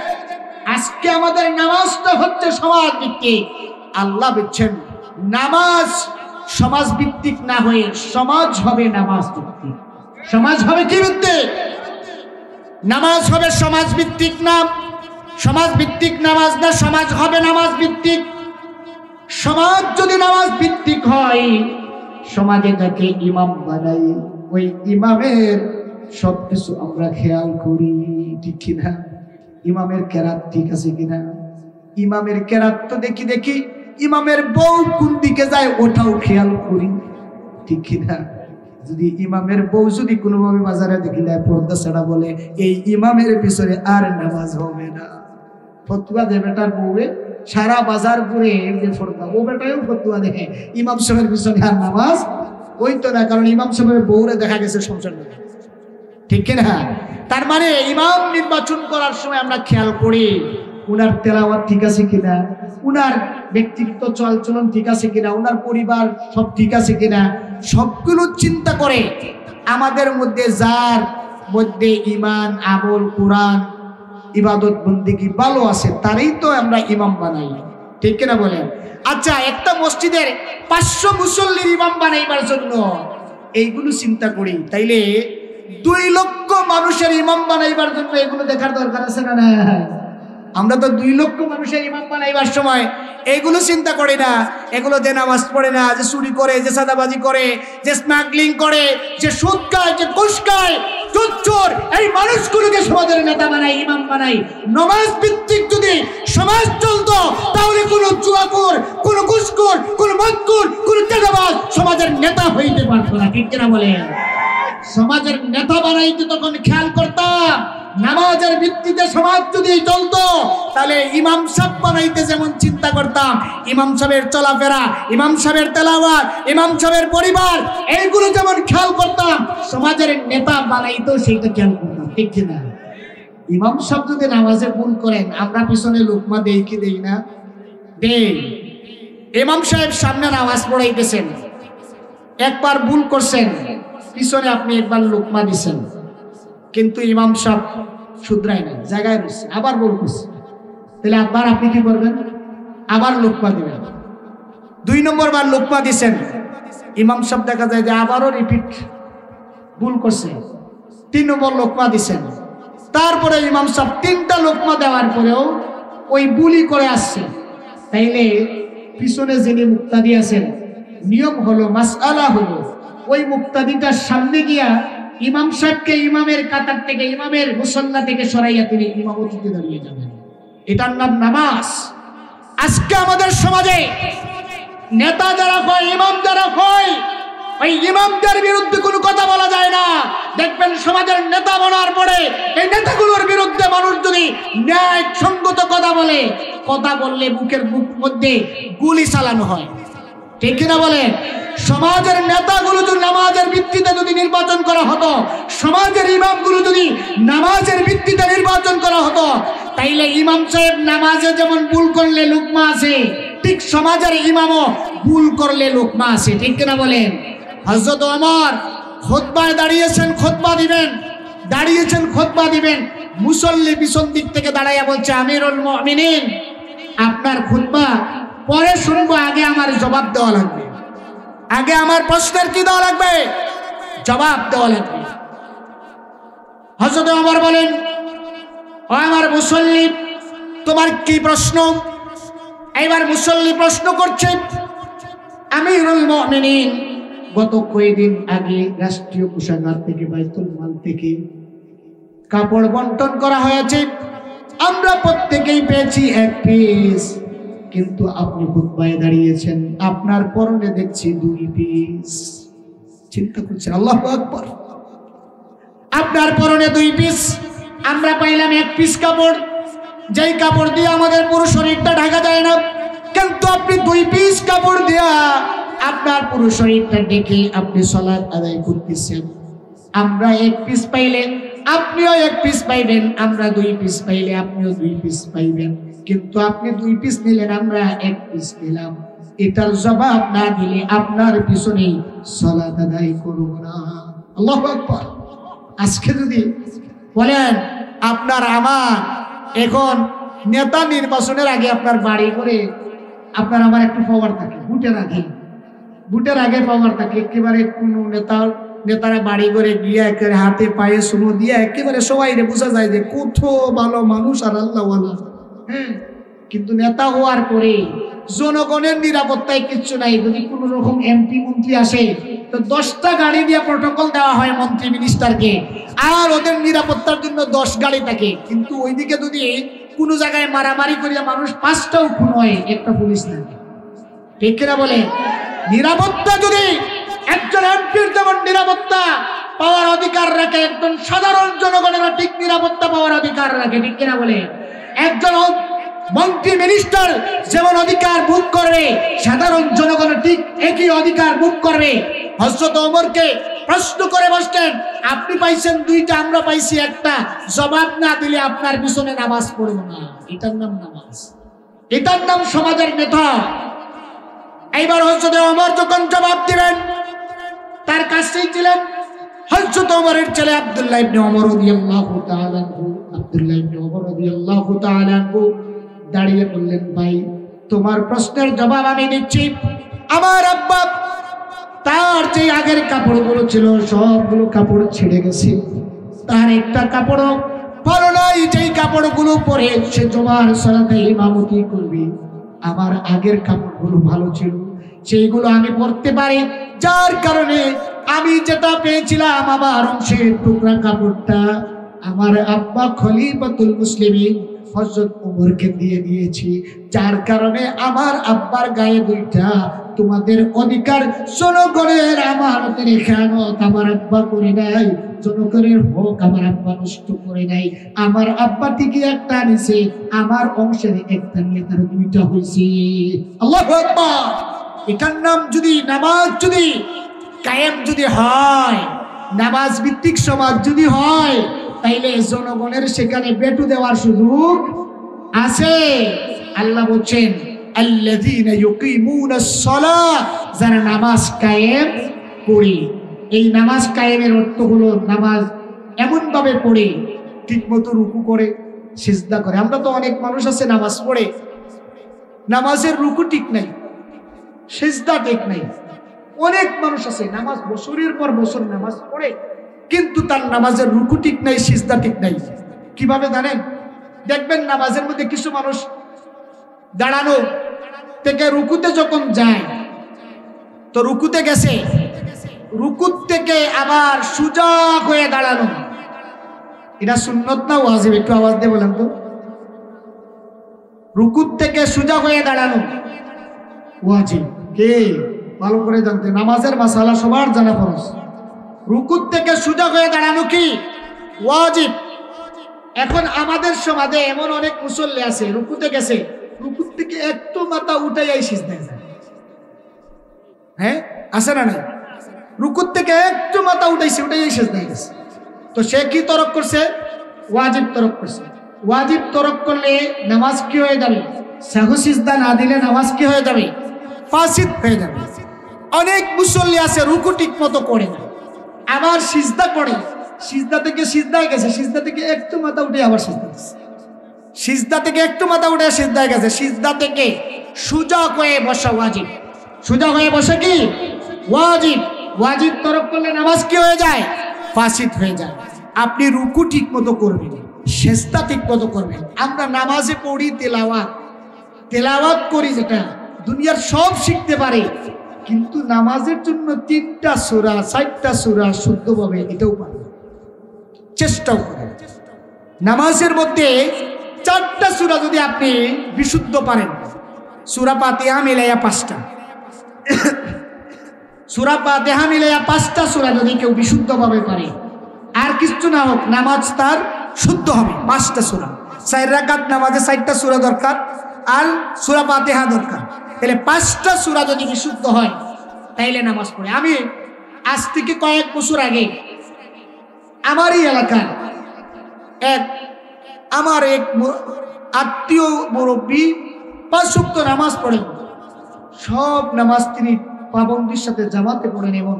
আজকে আমাদের নামাজটা হচ্ছে সমাজ ভিত্তিক। আল্লাহ বলছেন নামাজ সমাজ ভিত্তিক না হয়ে সমাজ হবে নামাজ ভিত্তিক। সমাজ হবে কি ভিত্তিক? নামাজ হবে সমাজ ভিত্তিক না, সমাজ ভিত্তিক নামাজ না, সমাজ হবে নামাজ ভিত্তিক। সমাজ যদি নামাজ ভিত্তিক হয়, সমাজে যাকে ইমাম বানাই, ওই ইমামের সবকিছু আমরা খেয়াল করি, ঠিক কিনা? ইমামের কেরাত ঠিক আছে কিনা? ইমামের কেরাত তো দেখি দেখি, ইমামের বউ কোন দিকে যায় ওটাও খেয়াল করি, ঠিক কিনা? যদি ইমামের বউ যদি কোনোভাবে বাজারে দেখিলে পর্দা ছাড়া বলে এই ইমামের পিছনে আর নামাজ হবে না, ফতুয়া দেবে বেটার বউয়ে সারা বাজার ঘুরে যে ফতুয়া, ও বেটাও ফতুয়া দেখে ইমাম সাহেবের পিছনে আর নামাজ ওই তো না, কারণ ইমাম সাহেবের বউরে দেখা গেছে সংসার নেই, ঠিক কিনা? তার মানে ইমাম নির্বাচন করার সময় আমরা খেয়াল করি উনার তেলাওয়াত ঠিক আছে কিনা, উনার ব্যক্তিগত চলচলন ঠিক আছে কিনা, উনার পরিবার সব ঠিক আছে কিনা, সবগুলো চিন্তা করে আমাদের মধ্যে যার মধ্যে ঈমান, আমল, কোরআন, ইবাদত বন্দেগী ভালো আছে তারই তো আমরা ইমাম বানাই, ঠিক কিনা বলেন? আচ্ছা, একটা মসজিদের 500 মুসল্লির ইমাম বানাইবার জন্য এইগুলো চিন্তা করি, তাইলে 2 লক্ষ মানুষের ইমাম বানাইবার জন্য এগুলো দেখার দরকার আছে না? না, আমরা তো 2 লক্ষ মানুষের ইমাম বানাইবার সময় এগুলো চিন্তা করি না। এগুলো যে নামাজ পড়ে না, যে চুরি করে, যে সাদাবাজি করে, যে স্মাগলিং করে, যে সুদ খায়, যে ঘুষ খায়, চোর, এই মানুষগুলোকে সমাজের নেতা বানাই, ইমাম বানাই। নামাজ ভিত্তিক যদি সমাজ চলতো তাহলে কোনো জুয়াখোর, কোনো ঘুষখোর, কোনো মদখোর, কোনো চাঁদাবাজ সমাজের নেতা হইতে পারতো না, ঠিক কিনা বলেন? সমাজের নেতা বানাইতে তখন খেয়াল করতাম নামাজের ভিত্তিতে সমাজ যদি চলতো তাহলে ইমাম সাহেব বানাইতে যেমন চিন্তা করতাম, ইমাম সাহেবের চলাফেরা, ইমাম সাহেবের তেলাওয়াত, ইমাম সাহেবের পরিবার, এইগুলো যেমন খেয়াল করতাম, সমাজের নেতা বানাইতেও সেইটা খেয়াল করতাম, ঠিক কিনা? ইমাম সাহেব যদি নামাজে ভুল করেন আমরা পিছনে লোকমা দেই কি দেই না? দেই। ইমাম সাহেব সামনে নামাজ পড়াইতেছেন, একবার ভুল করছেন, পিছনে আপনি একবার লোকমা দিছেন, কিন্তু ইমাম সাহেব শুধরাই না, জায়গায় রয়েছে, আবার ভুল করছে, তাহলে আবার আপনি কি করবেন? আবার লোকমা দিবেন। 2 নম্বর বার লোকমা দিছেন, ইমাম সাহেব দেখা যায় যে আবারও রিপিট ভুল করছে, 3 নম্বর লোকমা দিছেন। তারপরে ইমাম সাহেব 3টা লোকমা দেওয়ার পরেও ওই বুলি করে আসছে, তাইলে পিছনে যিনি মুক্তাদি আছেন, নিয়ম হলো, মাসআলা হলো, ওই মুক্তাদিটার সামনে গিয়া ইমাম সাহেবকে ইমামের কাতার থেকে, ইমামের মুসল্লা থেকে সরাইয়া তিনি ইমামতিতে দাঁড়িয়ে যাবেন। এটার নাম নামাজ। আজকে আমাদের সমাজে নেতা যারা হয়, ইমাম যারা হয়, ওই ইমামদের বিরুদ্ধে কোনো কথা বলা যায় না। দেখবেন সমাজের নেতা বলার পরে এই নেতাগুলোর বিরুদ্ধে মানুষ যদি ন্যায় সঙ্গত কথা বলে, কথা বললে বুকের মধ্যে গুলি চালানো হয়, ঠিক কিনা বলেন? সমাজের নেতাগুলো যদি নামাজের ভিত্তিতে যদি নির্বাচন করা হতো, সমাজের ইমামগুলো যদি নামাজের ভিত্তিতে নির্বাচন করা হতো, তাইলে ইমাম সাহেব নামাজে যেমন ভুল করলে লোকমা আছে, ঠিক সমাজের ইমামও ভুল করলে লোকমা আছে, ঠিক কিনা বলেন? হযরত ওমর খুতবায় দাঁড়িয়েছেন, খুতবা দিবেন, দাঁড়িয়েছেন খুতবা দিবেন, মুসল্লি পিছন দিক থেকে দাঁড়াইয়া বলছে, আমিরুল মুমিনিন আপনার খুতবা পরে শুনবো, আগে আমার জবাব দেওয়া লাগবে, আগে আমার প্রশ্নের কি দেওয়া লাগবে? জবাব দেওয়া লাগবে। হযরত ওমর বলেন, ও আমার মুসল্লি তোমার কি প্রশ্ন? এইবার মুসল্লি প্রশ্ন করছে, আমিরুল মুমিনিন গত কয়েকদিন আগে রাষ্ট্রীয় কোষাগার থেকে, বাইতুল মাল থেকে কাপড় বন্টন করা হয়েছে, আমরা প্রত্যেকেই পেয়েছি 1 পিস, কিন্তু আপনি খুতবায় দাঁড়িয়েছেন, আপনার পরনে দেখছি 2 পিস। চিন্তা করছেন, আল্লাহু আকবার, আপনার পরনে 2 পিস, আমরা পাইলাম 1 পিস কাপড়, যেই কাপড় দিয়ে আমাদের পুরো শরীরটা ঢাকা যায় না, কিন্তু আপনি 2 পিস কাপড় দিয়া আপনার পুরো শরীরটা ঢেকে আপনি সালাত আদায় করতেছেন। আমরা 1 পিস পাইলে আপনিও 1 পিস পাইবেন, আমরা 2 পিস পাইলে আপনিও 2 পিস পাইবেন, কিন্তু আপনি 2 পিস নিলেন, আমরা 1 পিস নিলাম। এটার জবাব না দিলে আপনার পিছনে সালাত আদায় করব না। আল্লাহু আকবার। আজকে যদি বলেন আপনার আমার এখন নেতা নির্বাচনের আগে আপনার বাড়ি করে আপনার আমার একটু পাওয়ার থাকে, ভোটের আগে পাওয়ার থাকে। একেবারে কোনো নেতারা বাড়ি করে গিয়ে একেবারে হাতে পায়ে সুনো দিয়ে একেবারে সবাই বোঝা যায় যে কত ভালো মানুষ আর আল্লাহওয়ালা। হ্যাঁ, কিন্তু নেতা হওয়ার পরে জনগণের নিরাপত্তায় কিচ্ছু নাই। যদি কোন রকম এমপি মন্ত্রী আসে তো 10টা গাড়ি দিয়ে প্রটোকল দেওয়া হয় মন্ত্রী মিনিস্টারকে, আর ওদের নিরাপত্তার জন্য 10 গাড়ি থাকে। কিন্তু ওইদিকে যদি কোনো জায়গায় মারামারি করিয়া মানুষ 5টাও খুন হয়, একটা পুলিশ থাকে। ঠিক কিনা বলে? নিরাপত্তা যদি একজন এমপির যেমন নিরাপত্তা পাওয়ার অধিকার রাখে, একজন সাধারণ জনগণের ঠিক নিরাপত্তা পাওয়ার অধিকার রাখে। ঠিক কিনা বলে? একজন মন্ত্রী মিনিস্টার যেমন অধিকার ভোগ করবে, সাধারণ জনগণ ঠিক একই অধিকার ভোগ করবে। হযরত ওমরকে প্রশ্ন করে বসলেন, আপনি পাইছেন 2টা, আমরা পাইছি 1টা, জবাব না দিলে আপনার পিছনে নামাজ পড়ব না। এটার নাম নামাজ, এটার নাম সমাজের নেতা। এইবার হযরত ওমর যখন জবাব দিলেন, তার কাছেই ছিলেন হযরত ওমরের ছেলে আব্দুল্লাহ ইবনে ওমর রাদিয়াল্লাহু তাআলা আনহু। আব্দুল্লাহ ইবনে ওমর রাদিয়াল্লাহু তাআলা আনহু দাঁড়িয়ে বললেন, ভাই তোমার প্রশ্নের জবাব আমি দিচ্ছি। আমার আব্বা তার যে আগের কাপড়গুলো ছিল সবগুলো কাপড় ছিঁড়ে গেছে, তার একটা কাপড়ও ভালো নাই। যেই কাপড়গুলো পরে সে জুমার সালাতে ইমামতি করবে, আমার আগের কাপড়গুলো ভালো ছিল, সেইগুলো আমি পরতে পারি। যার কারণে আমি যেটা পেয়েছিলাম আমার অংশের টুকরা কাপড়টা আমার আব্বা খলিফাতুল মুসলিমিন হযরত ওমরকে দিয়ে দিয়েছি। যার কারণে আমার আব্বার গায়ে 2টা তোমাদের অধিকার জনগণের আমানতের খেয়ানত আমার আব্বা করে নাই, জনগণের হক আমার আব্বা নষ্ট করে নাই। আমার আব্বা ঠিকই একটা নিছে, আমার অংশের একটা নিয়ে তার 2টা হয়েছে। আল্লাহু আকবার। এটার নাম যদি নামাজ যদি কায়েম যদি হয়, নামাজ ভিত্তিক সমাজ যদি হয়, তাইলে জনগণের সেখানে বেটু দেওয়ার সুযোগ আছে। আল্লাহ বলছেন আল্লাযীনা ইউকিমুনাস সালাহ, যারা নামাজ কায়েম করে। এই নামাজ কায়েমের অর্থ হলো নামাজ এমন ভাবে পড়ে ঠিকমতো রুকু করে সিজদা করে। আমরা তো অনেক মানুষ আছে নামাজ পড়ে নামাজের রুকু ঠিক নাই, সিজদা ঠিক নাই। অনেক মানুষ আছে নামাজ বছরের পর বছর নামাজ পড়ে, কিন্তু তার নামাজের রুকু ঠিক নাই, সিজদা ঠিক নাই। কিভাবে জানেন? দেখবেন নামাজের মধ্যে কিছু মানুষ দাঁড়ানো থেকে রুকুতে যখন যায়, তো রুকুতে গেছে, রুকুত থেকে আবার সোজা হয়ে দাঁড়ানো, এটা সুন্নত না ওয়াজিব? একটু আওয়াজ দিয়ে বলেন তো। রুকুত থেকে সোজা হয়ে দাঁড়ানো ওয়াজিব। কে ভালো করে জানতে, নামাজের মাসালা সবার জানা ফরজ। রুকুত থেকে সোজা হয়ে দাঁড়ানো কি ওয়াজিব। এখন আমাদের সমাজে এমন অনেক মুসল্লি আছে, রুকুতে গেছে, রুকুত থেকে একটু মাথা উঠাই সিজদায় যায়। হ্যাঁ, আছে না নাই? রুকুত থেকে একটু মাথা উঠাই সিজদায় গেছে। তো সে কি তরক করছে? ওয়াজিব তরক করছে। ওয়াজিব তরক করলে নামাজ কি হয়ে যাবে? সাহু সিজদা না দিলে নামাজ কি হয়ে যাবে? ফাসিদ হয়ে যাবে। অনেক মুসল্লি আছে রুকু ঠিক মতো করে না, আবার সিজদা করে, সিজদা থেকে সিজদায় গেছে, সিজদা থেকে একটু মাথা উঠে আবার সিজদা গেছে, সিজদা থেকে একটু মাথা উঠে সিজদায় গেছে, সিজদা থেকে সোজা হয়ে বসা ওয়াজিব। সোজা হয়ে বসে কি ওয়াজিব। ওয়াজিব তরক করলে নামাজ কি হয়ে যায়? ফাসিদ হয়ে যায়। আপনি রুকু ঠিক মতো করবেন, সিজদা ঠিক মতো করবেন। আমরা নামাজে পড়ি তেলাওয়াত করি, যেটা দুনিয়ার সব শিখতে পারে, কিন্তু নামাজের জন্য 3টা সূরা 4টা সূরা শুদ্ধভাবে এটাও পারে, চেষ্টাও করে। নামাজের মধ্যে 4টা সূরা যদি আপনি বিশুদ্ধ পারেন, সূরা ফাতিহা মিলাইয়া 5টা, সূরা ফাতিহা মিলাইয়া 5টা সূরা যদি কেউ বিশুদ্ধভাবে পারে, আর কিছু না হোক নামাজ তার শুদ্ধ হবে। 5টা সূরা, 4 রাকাত নামাজে 4টা সূরা দরকার, আর সূরা ফাতিহা দরকার। তাহলে 5টা সূরা যদি বিশুদ্ধ হয় তাইলে নামাজ পড়ে। আমি আজ থেকে কয়েক বছর আগে আমারই এলাকার আমার এক আত্মীয় মুরব্বী 5 ওয়াক্ত নামাজ পড়েন, সব নামাজ তিনি পাবন্দির সাথে জামাতে পড়েন। এমন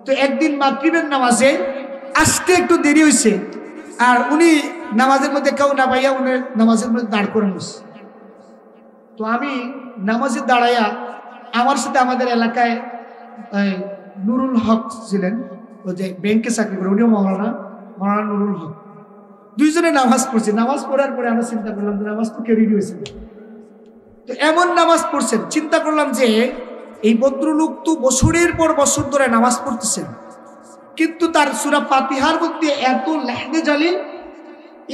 তো একদিন মাগরিবের নামাজে আসতে একটু দেরি হয়েছে, আর উনি নামাজের মধ্যে কেউ না পাইয়া উনি নামাজের মধ্যে দাঁড় করে বসে। তো আমি নামাজে দাঁড়াইয়া আমার সাথে আমাদের এলাকায় নুরুল হক ছিলেন, ও যে ব্যাংকে চাকরি করে, উনিও মৌলানা নুরুল হক, দুইজনে নামাজ পড়ছে। নামাজ পড়ার পরে আমরা চিন্তা করলাম যে নামাজ তো কেউ রেডি হয়েছে, তো এমন নামাজ পড়ছেন, চিন্তা করলাম যে এই ভদ্রলোক তো বছরের পর বছর ধরে নামাজ পড়তেছেন, কিন্তু তার সূরা ফাতিহার মধ্যে এত লেহনে জালিল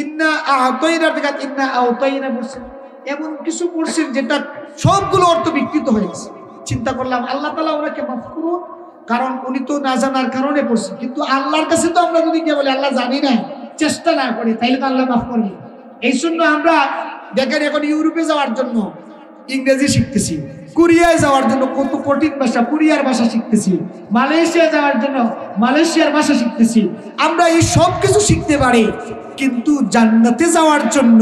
ইন্না আতাইনা বিকাত ইন্না আতাইনা পড়ছেন, এমন কিছু পড়ছেন যেটা সবগুলো অর্থ বিকৃত হয়ে গেছে। চিন্তা করলাম আল্লাহ তাআলা ওনাকে মাফ করুন, কারণ উনি তো না জানার কারণে পড়ছেন, কিন্তু আল্লাহর কাছে তো আমরা যদি গিয়ে বলি আল্লাহ জানি না, চেষ্টা না করি, তাইলে তো আল্লাহ মাফ করবে। এই জন্য আমরা দেখেন এখন ইউরোপে যাওয়ার জন্য ইংরেজি শিখতেছি, কোরিয়ায় যাওয়ার জন্য কত কঠিন ভাষা, কোরিয়ার ভাষা শিখতেছি, মালয়েশিয়া যাওয়ার জন্য মালয়েশিয়ার ভাষা শিখতেছি। আমরা এই সব কিছু শিখতে পারি, কিন্তু জান্নাতে যাওয়ার জন্য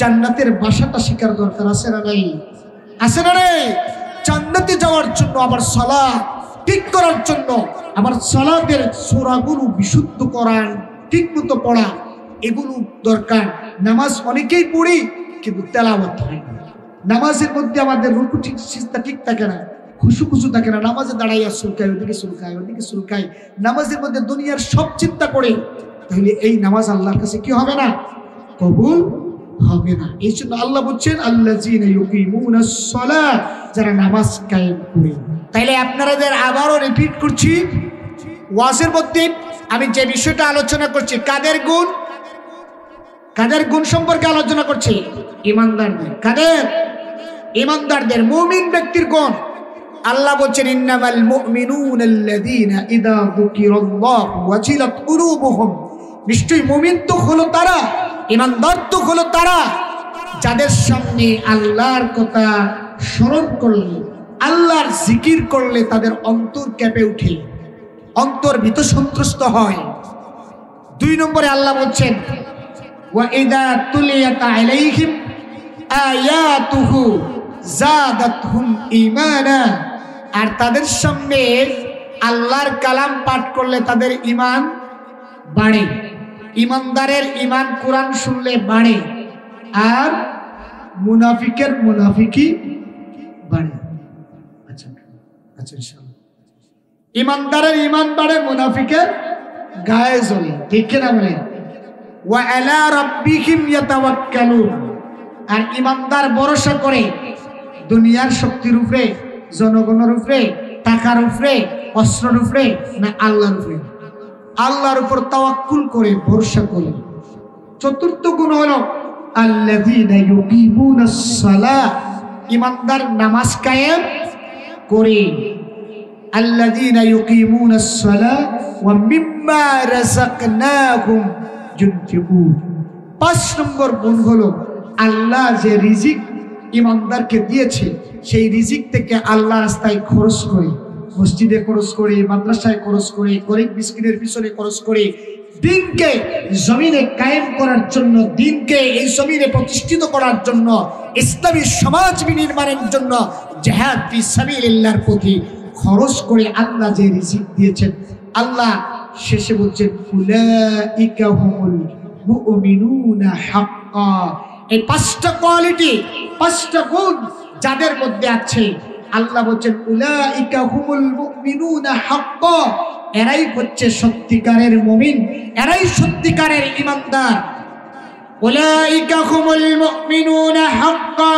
জান্নাতের ভাষাটা শেখার দরকার আছে না নাই? আছে না রে? জান্নাতে যাওয়ার জন্য আবার সালাত ঠিক করার জন্য আবার সালাতের সূরাগুলো বিশুদ্ধ করার ঠিক মতো পড়া, এগুলো দরকার। নামাজ অনেকেই পড়ি কিন্তু তেলাওয়াত হয় না। নামাজের মধ্যে আমাদের রুকু ঠিক সিজদা ঠিক থাকে না, খুশু থাকে না। নামাজে দাঁড়াইয়া সুলকায়, ওদিকে সুলকায়, নামাজের মধ্যে দুনিয়ার সব চিন্তা করে, তাহলে এই নামাজ আল্লাহর কাছে কি হবে না? কবুল হবে না। এই জন্য আল্লাহ বলছেন আল্লাযীনা ইউকিমুনাস সালাত, যারা নামাজ কায়েম করে। তাইলে আপনাদের আবারও রিপিট করছি, ওয়াজের মধ্যে আমি যে বিষয়টা আলোচনা করছি, কাদের গুণ সম্পর্কে আলোচনা করছি? ঈমানদারদের। কাদের? ঈমানদারদের, মুমিন ব্যক্তির গুণ। আল্লাহ বলছেন ইন্নামাল মুমিনুনাল্লাযীনা ইযা যুকিরাল্লাহু ওয়াজিলাত কুলুবুহুম, নিশ্চয়ই মুমিন তো হলো তারা, ঈমানদার তো হলো তারা, যাদের সামনে আল্লাহর কথা স্মরণ করলে, আল্লাহর জিকির করলে তাদের অন্তর কেঁপে ওঠে, অন্তর ভীত সন্ত্রস্ত হয়। 2 নম্বরে আল্লাহ বলছেন ওয়া ইযা তুলিয়াত আলাইহিম আয়াতুহু যাদাতহুম ঈমানা, আর তাদের সামনে আল্লাহর কালাম পাঠ করলে তাদের ঈমান বাড়ে। ঈমানদারের ঈমান কোরআন শুনলে বাড়ে, আর মুনাফিকের মুনাফিকি বাড়ে। আচ্ছা ইনশাআল্লাহ, ঈমানদারের ঈমান বাড়ে, মুনাফিকের গায়ে জ্বলে, ঠিক কিনা বলেন? ওয়া আলা রাব্বিহিম ইয়াতাওয়াক্কালুন, আর ঈমানদার ভরসা করে দুনিয়ার শক্তির উপরে, জনগণের উপরে, টাকার উপরে, অস্ত্রের উপরে না আল্লাহর উপরে? আল্লাহর উপর তাওয়াক্কুল করে, ভরসা করে। 4র্থ গুণ হলো আল্লাযীনা ইউকিমুনাস সালাত, ঈমানদার নামাজ কায়েম করে। আল্লাযীনা ইউকিমুনাস সালাত ওয়া মিম্মা রাযাকনাহুম ইউনফিকুন। 5 নম্বর গুণ হলো আল্লাহ যে রিজিক ঈমানদারকে দিয়েছে, সেই রিজিক থেকে আল্লাহ রাস্তায় খরচ করে, মসজিদে খরচ করে, মাদ্রাসায় খরচ করে, গরিব মিসকিনের পিছনে খরচ করে, দিনকে জমিনে কায়েম করার জন্য, দিনকে এই জমিনে প্রতিষ্ঠিত করার জন্য, ইসলামী সমাজ বিনির্মাণের জন্য, জিহাদ ফি সাবিলিল্লাহর প্রতি খরচ করে আল্লাহ যে রিজিক দিয়েছেন, আল্লাহ শেষে বলছেন উলাইকা হুমুল মুমিনুনা হাক্কা। এই 5টা কোয়ালিটি, 5টা গুণ যাদের মধ্যে আছে, আল্লাহ বলছেন উলাইকা হুমুল মুমিনুনা হাক্কা, এরাই হচ্ছে সত্যিকারের মুমিন, এরাই সত্যিকারের ঈমানদার। উলাইকা হুমুল মুমিনুনা হাক্কা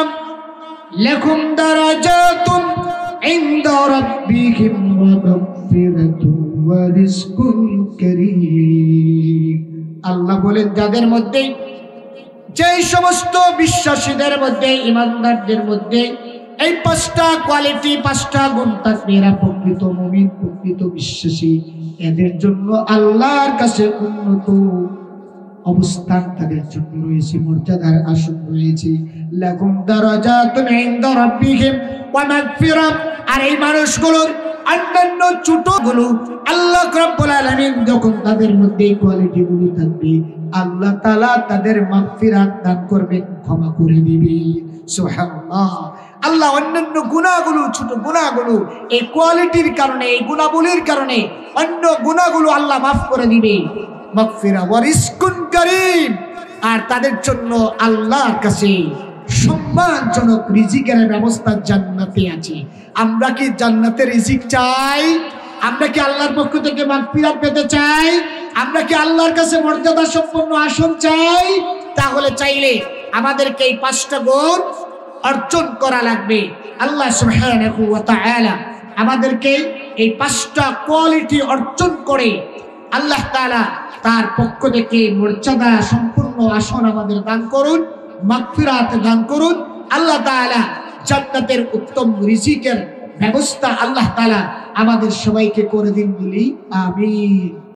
লাহুম দারাজাতুন ইনদা রাব্বিহিম ওয়া মাগফিরাতুন ওয়া রিজকুন কারীম। আল্লাহ বলেন যাদের মধ্যে, যে সমস্ত বিশ্বাসীদের মধ্যে, ঈমানদারদের মধ্যে এই 5টা কোয়ালিটি, 5টা গুণ থাকবে, এরা প্রকৃত মুমিন, প্রকৃত বিশ্বাসী। এদের জন্য আল্লাহর কাছে উন্নত অবস্থান তাদের জন্য রয়েছে, মর্যাদার আসন রয়েছে। লাহুম দারাজাতুন ইনদা রাব্বিহিম ওয়া মাগফিরাত। আর এই মানুষগুলোর অন্যান্য ছোটগুলো আল্লাহ রাব্বুল আলামিন যখন তাদের মধ্যে এই কোয়ালিটিগুলো থাকবে, আল্লাহ তাআলা তাদের মাগফিরাত দান করবেন, ক্ষমা করে দিবেন। সুবহানাল্লাহ। আল্লাহ অন্যান্য গুনাহগুলো, ছোট গুনাহগুলো এই কোয়ালিটির কারণে, এই গুণাবলীর কারণে অন্য গুনাহগুলো আল্লাহ মাফ করে দিবে। মাগফিরা ওয়া রিজকুন কারীম, আর তাদের জন্য আল্লাহর কাছে সম্মানজনক রিজিকের ব্যবস্থা জান্নাতে আছে। আমরা কি জান্নাতের রিজিক চাই? আমরা কি আল্লাহর পক্ষ থেকে মাগফিরাত পেতে চাই? আমরা কি আল্লাহর কাছে মর্যাদা সম্পন্ন আসন চাই? তাহলে চাইলে আমাদেরকে এই 5টা গুণ অর্জন করা লাগবে। আল্লাহ সুবহানাহু ওয়া তাআলা আমাদেরকে এই 5টা কোয়ালিটি অর্জন করে আল্লাহ তাআলা তার পক্ষ থেকে মর্যাদা সম্পূর্ণ আসন আমাদের দান করুন, মাগফিরাত দান করুন। আল্লাহ তাআলা জান্নাতের উত্তম রিজিকের ব্যবস্থা আল্লাহ তাআলা আমাদের সবাইকে করে দিন বলি আমিন।